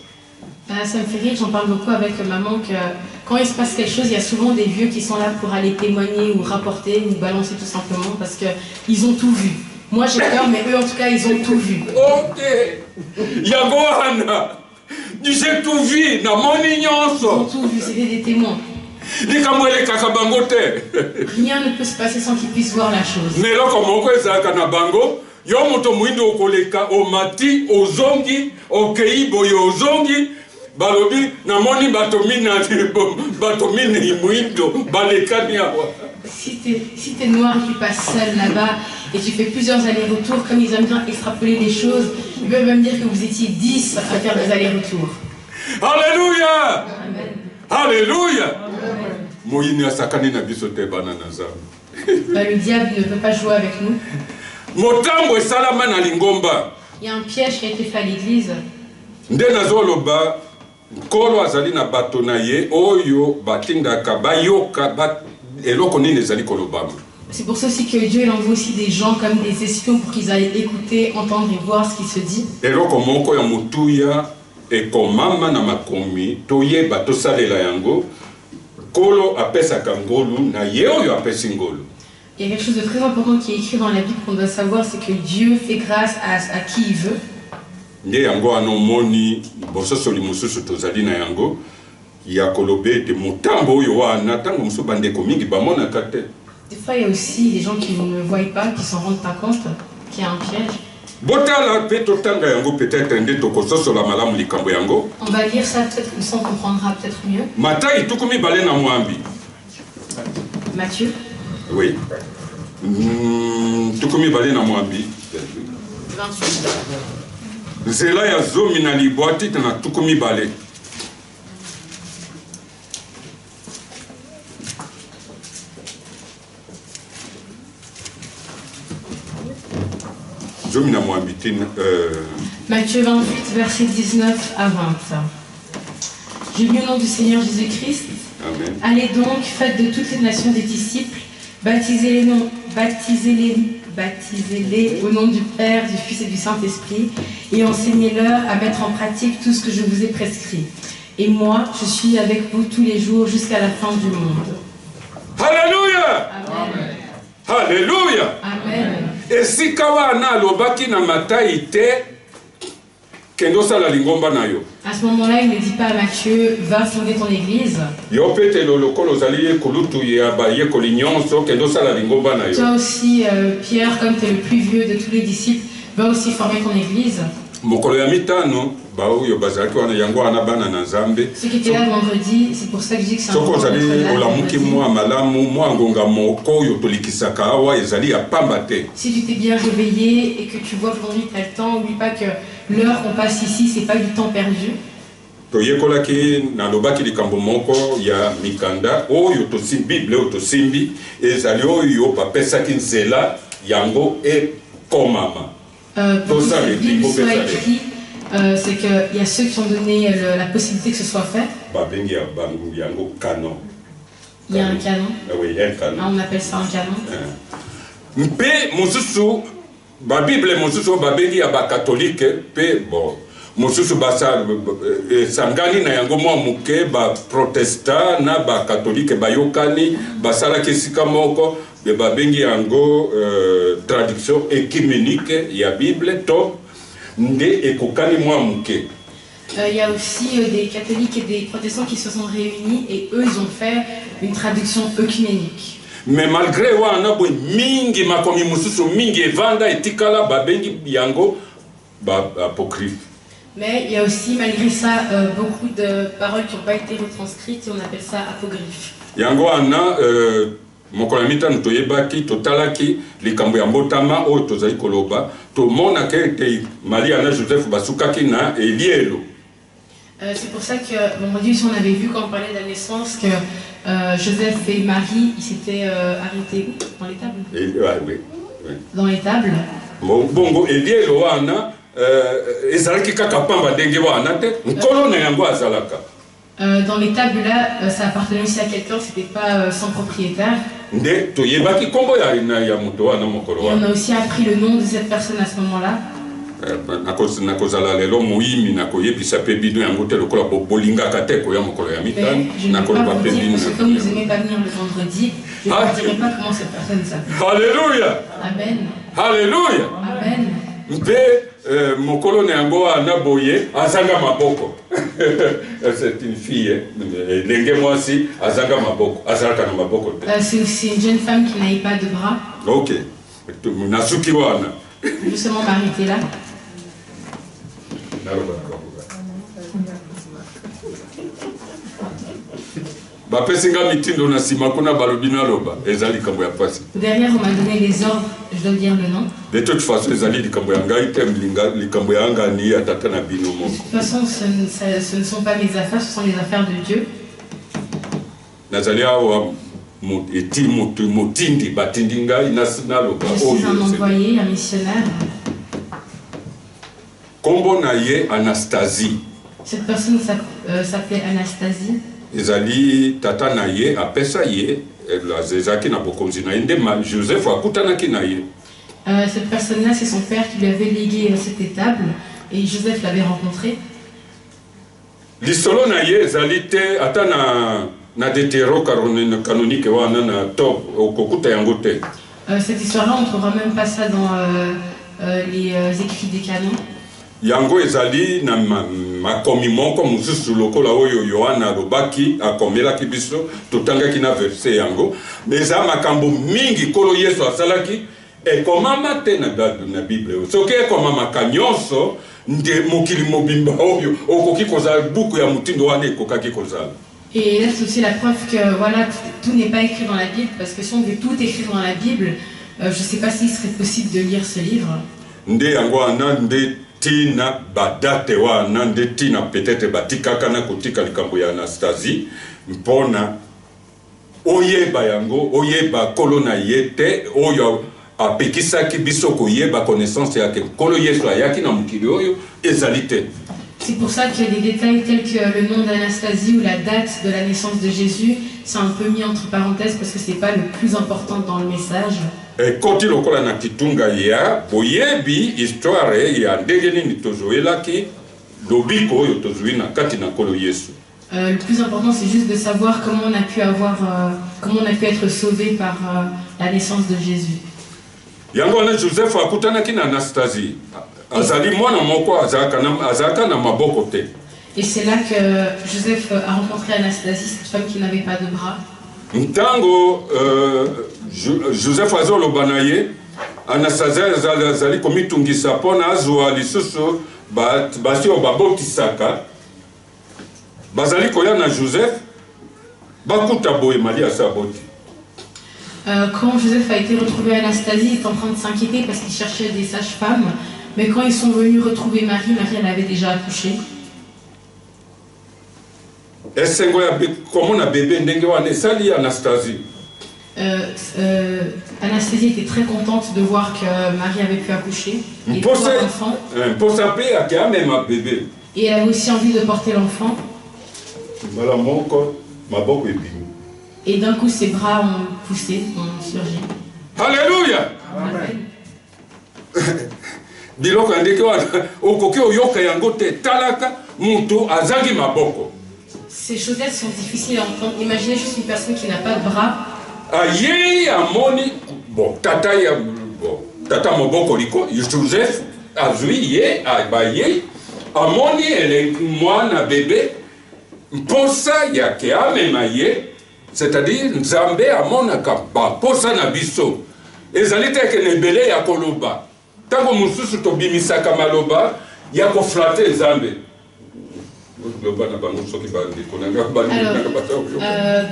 Ça me fait rire, j'en parle beaucoup avec maman, que quand il se passe quelque chose, il y a souvent des vieux qui sont là pour aller témoigner ou rapporter ou balancer tout simplement parce qu'ils ont tout vu. Moi j'ai peur, mais eux en tout cas ils ont tout vu. Ok, Yagohana, j'ai tout vu, na moni nyonso. Ils ont tout vu, c'était des témoins. Rien ne peut se passer sans qu'ils puissent voir la chose. Mais là, comme on ça na bango, yo moto mwindo okoleka omati ozongi okei boyo ozongi balobi na moni batomina mwindo balekani awa. Si t'es noir, tu passes seul là-bas et tu fais plusieurs allers-retours, comme ils aiment bien extrapoler les choses, ils peuvent même dire que vous étiez 10 à faire des allers-retours. Alléluia! Amen. Alléluia! Le diable ne peut pas jouer avec nous. Il y a un piège qui a été fait à l'église. C'est pour ça aussi que Dieu envoie aussi des gens comme des espions pour qu'ils aillent écouter, entendre et voir ce qui se dit. Et comme maman na makomi toyeba tosalela yango kolo apesa kangolu na yeoyo apesa ngolu. Il y a quelque chose de très important qui est écrit dans la Bible qu'on doit savoir, c'est que Dieu fait grâce à qui il veut. Nde yango anomoni bososoli mususu tozali na yango ya kolobe de mutambo oyo wana tango musu bandeko mingi bamona kate. Des fois il y a aussi des gens qui ne voient pas, qui s'en rendent pas compte qu'il y a un piège. Botala petotanga yango peut-être nde tokososola malamu likambo yango. On va lire ça peut-être comme ça on comprendra peut-être mieux. Matai tukumi bale na mwambi. Matthieu. Oui. Tukumi bale na mwambi. 28. Zela ya zomi na libwati na tukumi bale. Matthieu 28, versets 19 à 20. J'ai lu au nom du Seigneur Jésus-Christ. Amen. Allez donc, faites de toutes les nations des disciples, baptisez-les au nom du Père, du Fils et du Saint-Esprit, et enseignez-leur à mettre en pratique tout ce que je vous ai prescrit. Et moi, je suis avec vous tous les jours jusqu'à la fin du monde. Alléluia! Amen. Alléluia! Amen. Et si kawana lobaki na matai te kendo sala lingomba na yo. À ce moment-là, il ne dit pas à Matthieu, va fonder ton église. Yo pete lo lokolo zali kolutu ya ba ye kolinyonso kendo sala lingomba na yo. Toi aussi, Pierre, comme tu es le plus vieux de tous les disciples, va aussi former ton église. Mokolo ya mitano ba oyo bazaki wana yango wana bana na Nzambe. Ceux qui étaient là vendredi, c'est pour ça que je dis que c'est un soko zali olamuki mwa malamu mwa ngonga moko yo tolikisaka awa ezali ya pamba te. Si tu t'es bien réveillé et que tu vois aujourd'hui tu as le temps, n'oublie pas que l'heure qu'on passe ici, c'est pas du temps perdu. Toyekolaki na lobaki likambo moko ya mikanda oyo tosimbi Bible oyo tosimbi ezali oyo bapesaki nzela yango ekomama. Pour que la Bible soit écrite, c'est qu'il y a ceux qui ont donné la possibilité que ce soit fait. Il y a un canon. Oui, un canon. Ah, on appelle ça un canon. Mpe mosusu ba Bible mosusu babengi ya ba catholique pe bon mosusu basa sangani na yango mwa muke ba protestant na ba catholique bayokani basala kesika moko be babengi yango traduction écuménique ya Bible to nde ekokani mwa muke. Il y a aussi des catholiques et des protestants qui se sont réunis et eux ils ont fait une traduction œcuménique. Mais malgré wana bo mingi makomi mususu mingi evanda etikala babengi yango ba apocryphe. Mais il y a aussi malgré ça beaucoup de paroles qui n'ont pas été retranscrites et on appelle ça apocryphe. Yango wana mokolo mitano toyebaki totalaki likambo ya mbotama oyo tozali koloba tomonaka ete Maria na Joseph basukaki na elielo. C'est pour ça que vendredi on avait vu quand on parlait de la naissance que Joseph et Marie ils s'étaient arrêtés où? Dans l'étable. Oui. Dans l'étable. Bongo elielo wana ezalaki kaka pamba ndenge wana te nkolo na yango azalaka. Dans les tables là, ça appartenait aussi à quelqu'un, c'était pas son propriétaire. Nde toyebaki kombo ya moto wana mokolo wana. Et on a aussi appris le nom de cette personne à ce moment-là. Nakozala lelo moyimi nakoyebisa pe bido yango te lokola bolingaka te koya mokolo ya mitano nakoloba pe bino. Parce que comme vous n'aimez pas venir le vendredi, je ne vous dirai pas comment cette personne s'appelle. Alléluia. Amen. Alléluia. Amen. Mpe mokolo na yango wana boye azanga maboko. C'est une fille, lenge mwasi azanga maboko, azalaka na maboko te. C'est aussi une jeune femme qui n'avait pas de bras. OK. Nasuki wana. Justement, Marie était là. Derrière, on m'a donné les ordres, je dois dire le nom. De toute façon, ce ne sont pas mes affaires, ce sont les affaires de Dieu. Je suis un envoyé, un missionnaire. Anastasie. Cette personne s'appelait Anastasie. Ezali tata na ye apesa ye ezaki na bokonzi na inde Joseph akutanaki na ye. Cette personne-là, c'est son père qui lui avait légué cette étable et Joseph l'avait rencontré. Lisolo na ye ezali te ata na détéro canonique wana na top okokuta yango te. Cette histoire-là, on ne trouvera même pas ça dans les écrits des canons. Yango ezali na makomi moko mususu lokola oyo Yohana lobaki akomelaki biso totangaki na verset yango mais za makambo mingi kolo Yesu asalaki ekomama te na Bible soki ekomamaka nyonso nde mokili mobimba oyo okoki kozala buku ya mutindo wana ekokaki kozala. Et là c'est aussi la preuve que voilà, tout n'est pas écrit dans la Bible, parce que si on veut tout écrire dans la Bible, je ne sais pas s'il serait possible de lire ce livre. Nde yango wana nde tina badate wana nde tina peut-être batikaka na kotika likambo ya Anastasie mpona oyeba yango oyeba kolo na yete oyo apekisaki biso koyeba connaissance yake kolo Yesu ayaki na mokili oyo ezalite. C'est pour ça que les détails tels que le nom d'Anastasie ou la date de la naissance de Jésus, c'est un peu mis entre parenthèses parce que c'est pas le plus important dans le message. Koti lokola na kitunga ya boyebi histoire ya ndenge nini tozoelaki lobiko oyo tozuina kati na kolo Yesu. Le plus important, c'est juste de savoir comment on a pu être sauvé par la naissance de Jésus. Yango na Joseph akutanaki na Anastasie. Azali mwana moko azaka na maboko te. Et c'est là que Joseph a rencontré Anastasie, cette femme qui n'avait pas de bras. Ntango Joseph azoloba na ye Anastasie azali komitungisa mpona azwa lisusu basi oyo babotisaka bazali koya na Joseph bakuta boye Marie asaboti. Quand Joseph a été retrouvé Anastasie, il était en train de s'inquiéter parce qu'il cherchait des sages-femmes. Mais quand ils sont venus retrouver Marie, Marie elle avait déjà accouché. Comment on a bébé Anastasie? Anastasie était très contente de voir que Marie avait pu accoucher et de voir l'enfant. Et elle avait aussi envie de porter l'enfant. Et d'un coup, ses bras ont poussé, ont surgi. Alléluia! Amen. Biloko ndeke wana okoki oyoka yango te talaka mutu azangi maboko. Ces choses-là sont difficiles à entendre. Imaginez juste une personne qui n'a pas de bras. Aye amoni bon tata maboko liko Joseph azui ye abaye amoni ele mwana bébé mposa yake amema ye, c'est-à-dire Nzambe amonaka mposa na biso ezali te ke nebele ya koloba. Tango mususu tobimisaka maloba ya koflater Nzambe.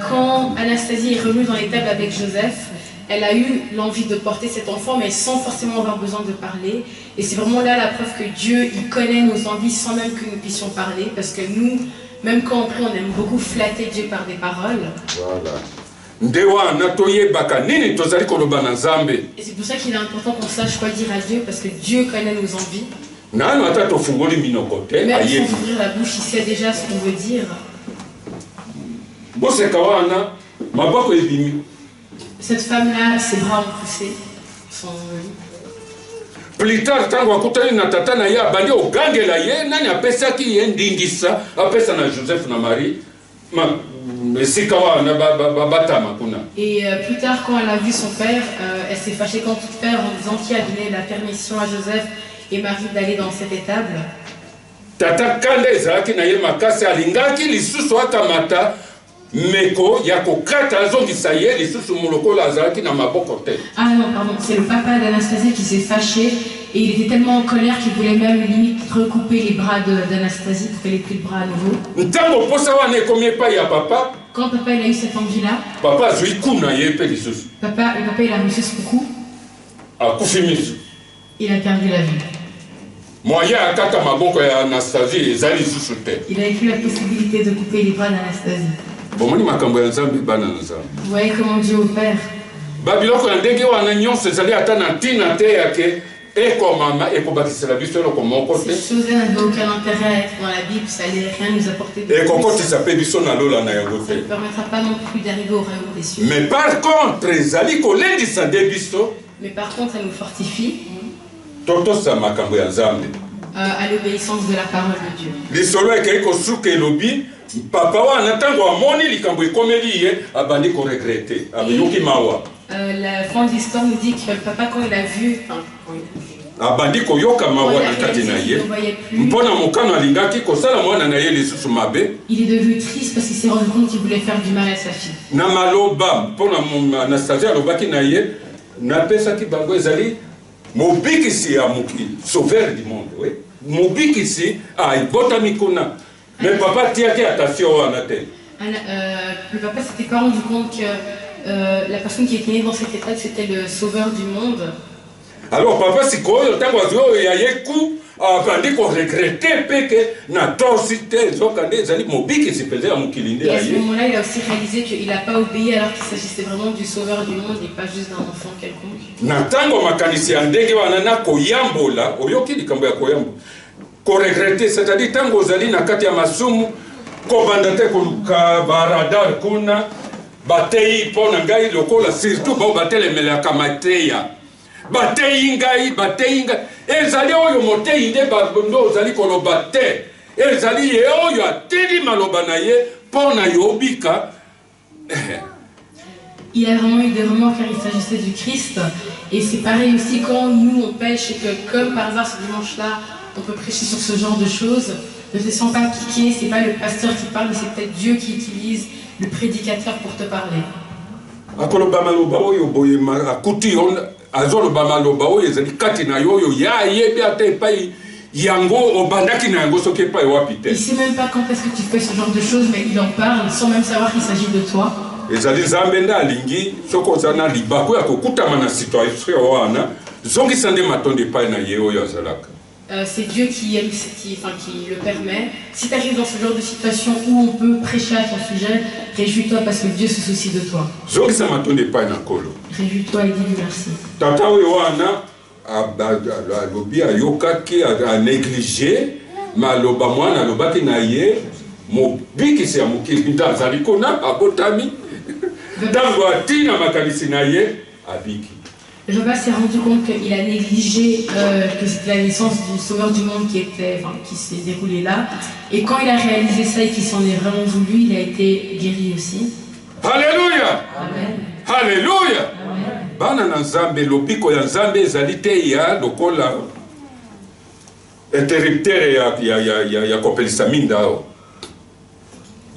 Quand Anastasie est revenue dans les tables avec Joseph, elle a eu l'envie de porter cet enfant, mais sans forcément avoir besoin de parler. Et c'est vraiment là la preuve que Dieu, il connaît nos envies sans même que nous puissions parler, parce que nous, même quand on prie, on aime beaucoup flatter Dieu par des paroles. Voilà. Et c'est pour ça qu'il est important qu'on sache quoi dire à Dieu, parce que Dieu connaît nos envies. Nano ata tofungoli minoko te ayebi. Sans ouvrir la bouche, il sait déjà ce qu'on veut dire. Boseka wana maboko ebimi. Cette femme-là, ses bras ont poussé. Plus tard, tango akutani na tata na ya bandi ogangela ye nani apesaki ye ndingisa apesa na Joseph na Marie. Et plus tard, quand elle a vu son père, elle s'est fâchée contre son père en disant qui a donné la permission à Joseph et Marie d'aller dans cette étable. Tata kande ezalaki na ye makasi alingaki lisusu akamata meko ya kokata azongisa ye lisusu molokolo azalaki na maboko te. Ah non, pardon, c'est le papa d'Anastasie qui s'est fâché et il était tellement en colère qu'il voulait même limite recouper les bras d'Anastasie pour qu'elle ait plus de bras à nouveau. Ntango posa wana ekomi pas ya papa. Quand papa il a eu cette envie-là, papa zui kuna ye pe lisusu. Papa il a reçu ce coup. Akufi miso. Il a perdu la vie. Moya akata maboko ya Anastasie ezali lisusu te. Il avait plus la possibilité de couper les bras d'Anastasie. Vous voyez comment Dieu opère. Ces choses-là n'avaient aucun intérêt à être dans la Bible, ça n'allait rien nous apporter de plus. Ça ne permettra pas non plus d'arriver au royaume des cieux. Mais par contre, elle nous fortifie à l'obéissance de la parole de Dieu. Papa wana tango amoni likambo ekomeli ye abandi ko regretter abiyoki mawa. La fin de l'histoire nous dit que papa quand il a vu abandi ko yoka mawa na kati na ye mpona mokano alingaki kosala mwana na ye lisusu mabe. Il est devenu triste parce qu'il s'est rendu compte qu'il voulait faire du mal à sa fille. Na maloba mpona Anastasie alobaki na ye napesaki bango ezali mobikisi ya mokili sauveur du monde, oui. Mobikisi ibotami kuna. Mais papa tient attention à la tête. Le papa s'était pas rendu compte que la personne qui était née dans cette étape c'était le sauveur du monde. Alors papa si quoi tant que ya yeku abandi ko regretter que na torsité zokande zali mobiki se faisait à mukilinde. Et à ce moment-là, il a aussi réalisé qu'il n'a pas obéi alors qu'il s'agissait vraiment du sauveur du monde et pas juste d'un enfant quelconque. Na tango makanisi andenge wana na koyambola oyoki likambo ya koyambola. Ko regretter, c'est-à-dire tango zali na kati ya masumu ko bandate ko luka baradar kuna batei pona ngai lokola surtout ba batele melaka mateya batei ngai ezali oyo motei nde babondo zali ko lobate ezali ye oyo ateli maloba na ye pona yobika. Il a vraiment eu des remords car il s'agissait du Christ et c'est pareil aussi quand nous on pêche et que comme par hasard ce dimanche-là on peut prêcher sur ce genre de choses. Ne te sens pas piqué, c'est pas le pasteur qui parle, mais c'est peut-être Dieu qui utilise le prédicateur pour te parler. Il sait même pas quand est-ce que tu fais ce genre de choses, mais il en parle sans même savoir qu'il s'agit de toi. C'est Dieu qui le permet. Si tu arrives dans ce genre de situation où on peut prêcher à ton sujet, réjouis-toi parce que Dieu se soucie de toi. Réjouis-toi et dis-lui merci. Tata wana ayokaki a négligé maloba mwana alobaki na ye mobikisi ya mokili azali kona abotami ntango atina makanisi na ye abiki. Le papa s'est rendu compte qu'il a négligé que c'était la naissance du sauveur du monde qui s'est déroulée là. Et quand il a réalisé ça et qu'il s'en est vraiment voulu, il a été guéri aussi. Alléluia! Amen. Alléluia! Bana na Nzambe lobiko ya Nzambe ezali te ya lokola interrupteur ya kopelisa minda.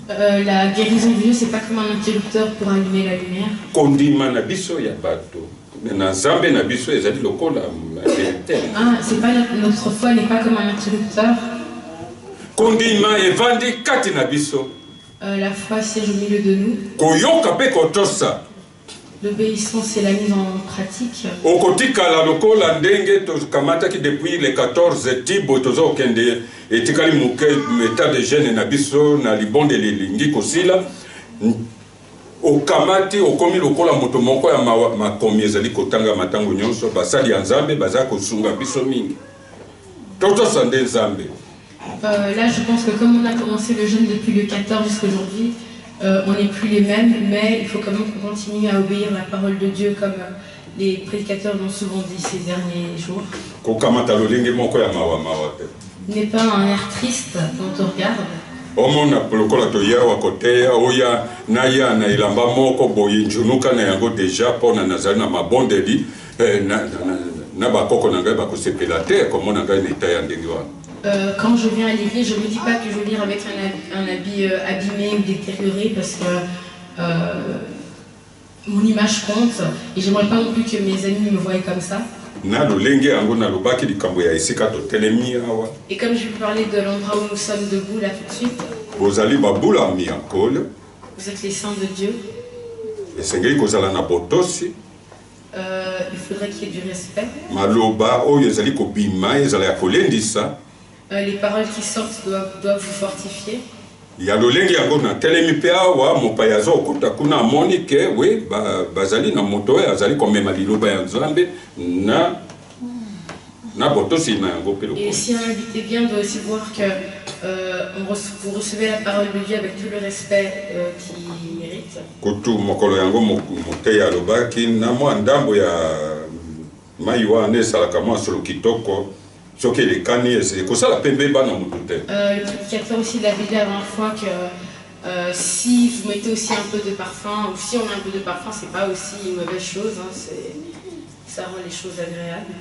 La guérison de Dieu, c'est pas comme un interrupteur pour allumer la lumière. Kondima na biso ya bato. Ah, c'est pas notre foi n'est pas comme un interrupteur. La foi siège au milieu de nous. L'obéissance c'est la mise en pratique. Depuis les 14 tibo tozokende etikali muke état de jeune na biso na libonde lelingi kosila okamati okomi lokola moto moko ya makomi ezali kotanga matango nyonso basali ya Nzambe baza kosunga biso mingi Là, je pense que comme on a commencé le jeûne depuis le 14 jusqu'à aujourd'hui, on n'est plus les mêmes, mais il faut quand même qu'on continue à obéir à la parole de Dieu comme les prédicateurs l'ont souvent dit ces derniers jours. N'est pas un air triste quand on regarde. Omona polokola to yawa koteya oya na ya na ilamba moko boye njunuka na yango deja pona nazali na mabondeli na bakoko na ngai bakosepela te komona ngai na eta ya ndenge wana. Quand je viens à l'église, je ne me dis pas que je veux venir avec un habit abîmé ou détérioré parce que mon image compte et j'aimerais pas non plus que mes amis me voient comme ça. Et comme je vais parler de l'endroit où nous sommes debout là tout de suite. Vous êtes les saints de Dieu. Il faudrait qu'il y ait du respect. Les paroles qui sortent doivent vous fortifier. Il y a lolengi yango na telemi pe awa mopayazo okota kuna monike we bazali na moto azali komema liloba ya Nzambe na botosi na yango pe. Et si un invité vient, doit aussi voir que vous recevez la parole de Dieu avec tout le respect qu'il mérite. Kutu mokolo yango mote ya lobaki na mwa ndambo ya maiwa ne salaka mwa solo kitoko. Le prédicateur aussi l'avait dit la dernière fois que si vous mettez aussi un peu de parfum, ou si on a un peu de parfum, c'est pas aussi une mauvaise chose, hein, ça rend les choses agréables.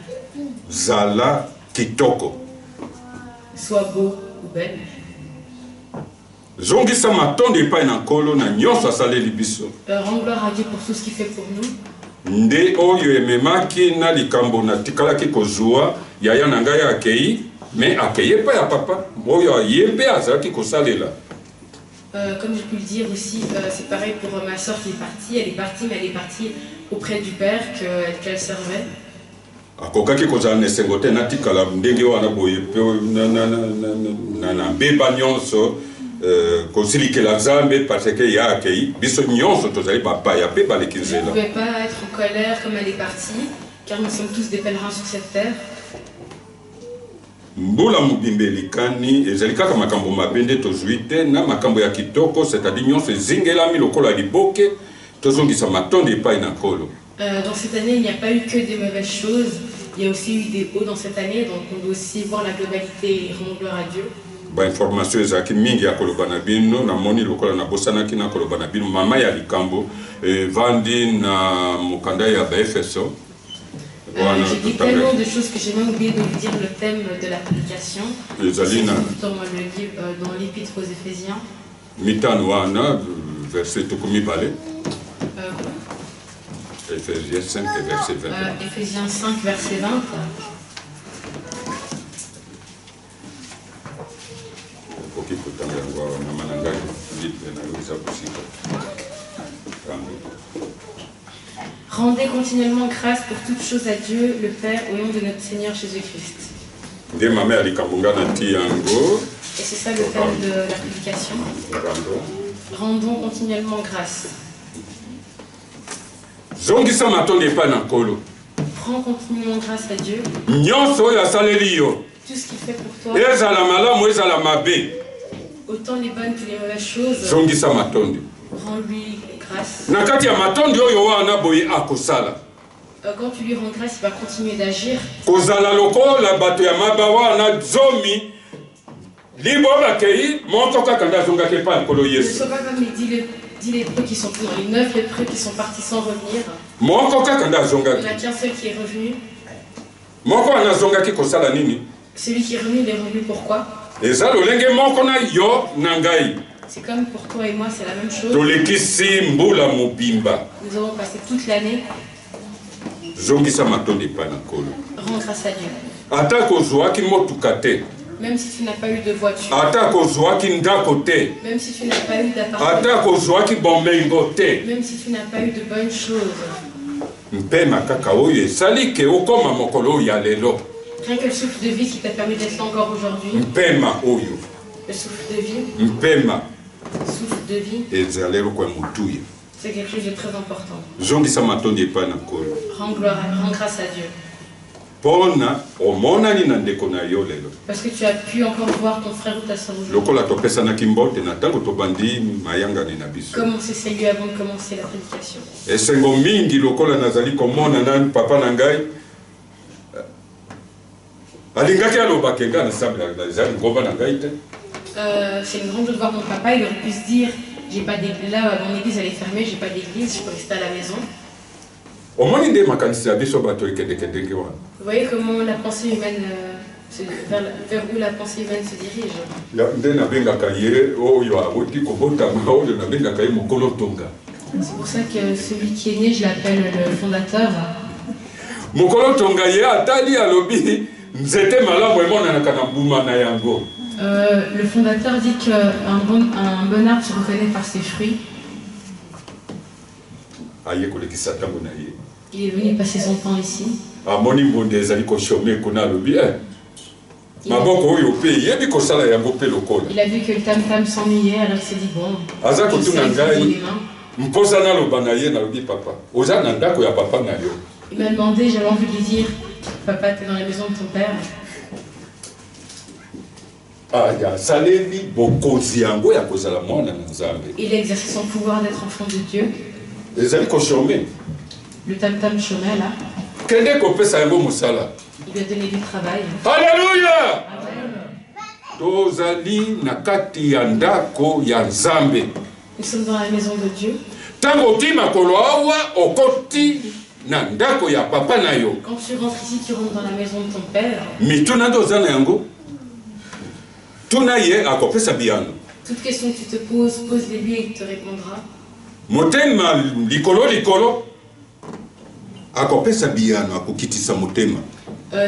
Zala kitoko. Soit beau ou belle. Rends gloire à Dieu pour tout ce qu'il fait pour nous. Nde oyo ememaki na likambo na tikalaki kozwa yaya na ngai akei mais akeye pa ya papa oyo yembe azalaki kosalela. Comme je peux le dire aussi, c'est pareil pour ma soeur qui est partie. Elle est partie, mais elle est partie auprès du père qu'elle servait. Akokaki kozala na esengo te natikala ndenge wana boye pe na beba nyonso kosilikela Nzambe parce que ya akei biso nyonso tozali bapaya pe baleki nzela. Je ne pouvais pas être en colère comme elle est partie, car nous sommes tous des pèlerins sur cette terre. Mbula mubimbe likani ezali kaka makambo mabende tozwi te na makambo ya kitoko, c'est-à-dire nyonso ezingelami lokola liboke tozongisa matondo epai na nkolo. Dans cette année, il n'y a pas eu que des mauvaises choses, il y a aussi eu des hauts dans cette année, donc on doit aussi voir la globalité et rendre gloire à Dieu. Ba information ezaki mingi ya kolobana bino na moni lokola na bosanaki na kolobana bino mama ya likambo vandi na mokanda ya Efeso. J'ai dit tellement de choses que j'ai même oublié de vous dire le thème de la prédication. Dans l'épître aux Éphésiens. Mitano wana verset tukumi bale. Éphésiens 5 verset 20. Éphésiens 5 verset 20. Rendez continuellement grâce pour toutes choses à Dieu, le Père, au nom de notre Seigneur Jésus-Christ. Et c'est ça le thème de la prédication. Rendons continuellement grâce. Prends continuellement grâce à Dieu. Tout ce qu'il fait pour toi. Autant les bonnes que les mauvaises choses. Rends-lui grâce. Quand tu lui rends grâce, il va continuer d'agir. Ne sois pas comme les 10 lépreux qui sont dans les 9 lépreux qui sont partis sans revenir. Il n'y en a qu'un seul qui est revenu. Celui qui est revenu, il est revenu pourquoi? C'est comme pour toi et moi, c'est la même chose. Nous avons passé toute l'année. Rends grâce à Dieu. Même si tu n'as pas eu de voiture. Même si tu n'as pas eu d'appartement. Même si tu n'as pas eu de bonnes choses. Rien que le souffle de vie qui t'a permis d'être là encore aujourd'hui. Le souffle de vie. Souffle de vie. C'est quelque chose de très important. Rends grâce à Dieu. Parce que tu as pu encore voir ton frère ou ta soeur aujourd'hui. Comment c'est salué avant de commencer la prédication? C'est une grande joie de voir mon papa. Il aurait pu se dire, j'ai pas d'église, là mon église elle est fermée, j'ai pas d'église, je peux rester à la maison. Vous voyez comment la pensée humaine, vers où la pensée humaine se dirige. C'est pour ça que celui qui est né, je l'appelle le fondateur. Le fondateur dit qu'un bon arbre se reconnaît par ses fruits. Il est venu passer son temps ici. Il a vu que le tam-tam s'ennuyait, alors il s'est dit bon, il m'a demandé, j'avais envie de lui dire, papa, t'es dans la maison de ton père. Il a exercé son pouvoir d'être enfant de Dieu. Le tam-tam chômait là. Il lui a donné du travail. Alléluia! Nous sommes dans la maison de Dieu. Quand tu rentres ici, tu rentres dans la maison de ton père. Toute question que tu te poses, pose-les-lui et il te répondra.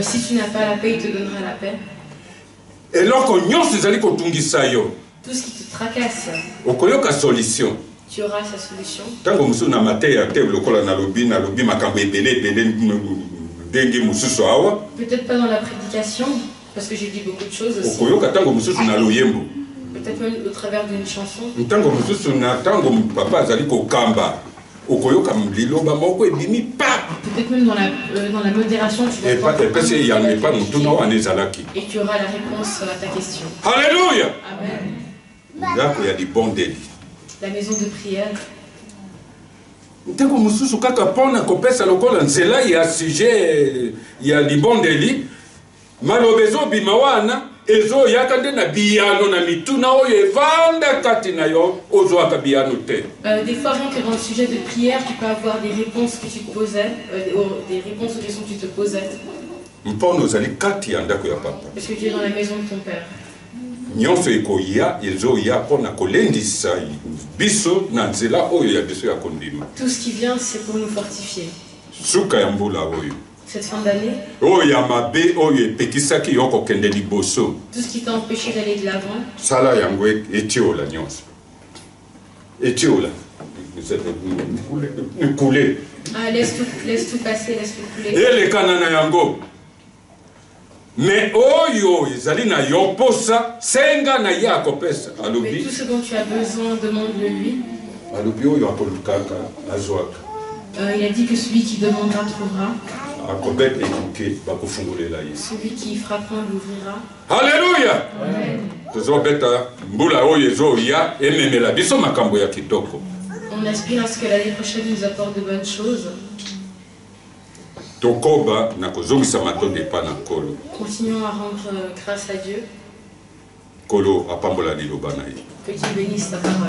Si tu n'as pas la paix, il te donnera la paix. Tout ce qui te tracasse, tu auras sa solution. Peut-être pas dans la prédication, parce que j'ai dit beaucoup de choses aussi. Peut-être même au travers d'une chanson. Peut-être même dans la modération, tu vas et tu auras la réponse à ta question. Alléluia. Amen. La maison de prière. Des fois, rien que dans le sujet de prière, tu peux avoir des réponses que tu te posais, des réponses aux questions que tu te posais. Parce que tu es dans la maison de ton père. Tout ce qui vient, c'est pour nous fortifier. Cette fin d'année, tout ce qui t'a empêché d'aller de l'avant, laisse tout passer, laisse tout couler. Mais tout ce dont tu as besoin, demande-le lui. Il a dit que celui qui demandera trouvera. Celui qui frappera l'ouvrira. Alléluia. On aspire à ce que l'année prochaine nous apporte de bonnes choses. Continuons à rendre grâce à Dieu. Que Dieu bénisse ta parole.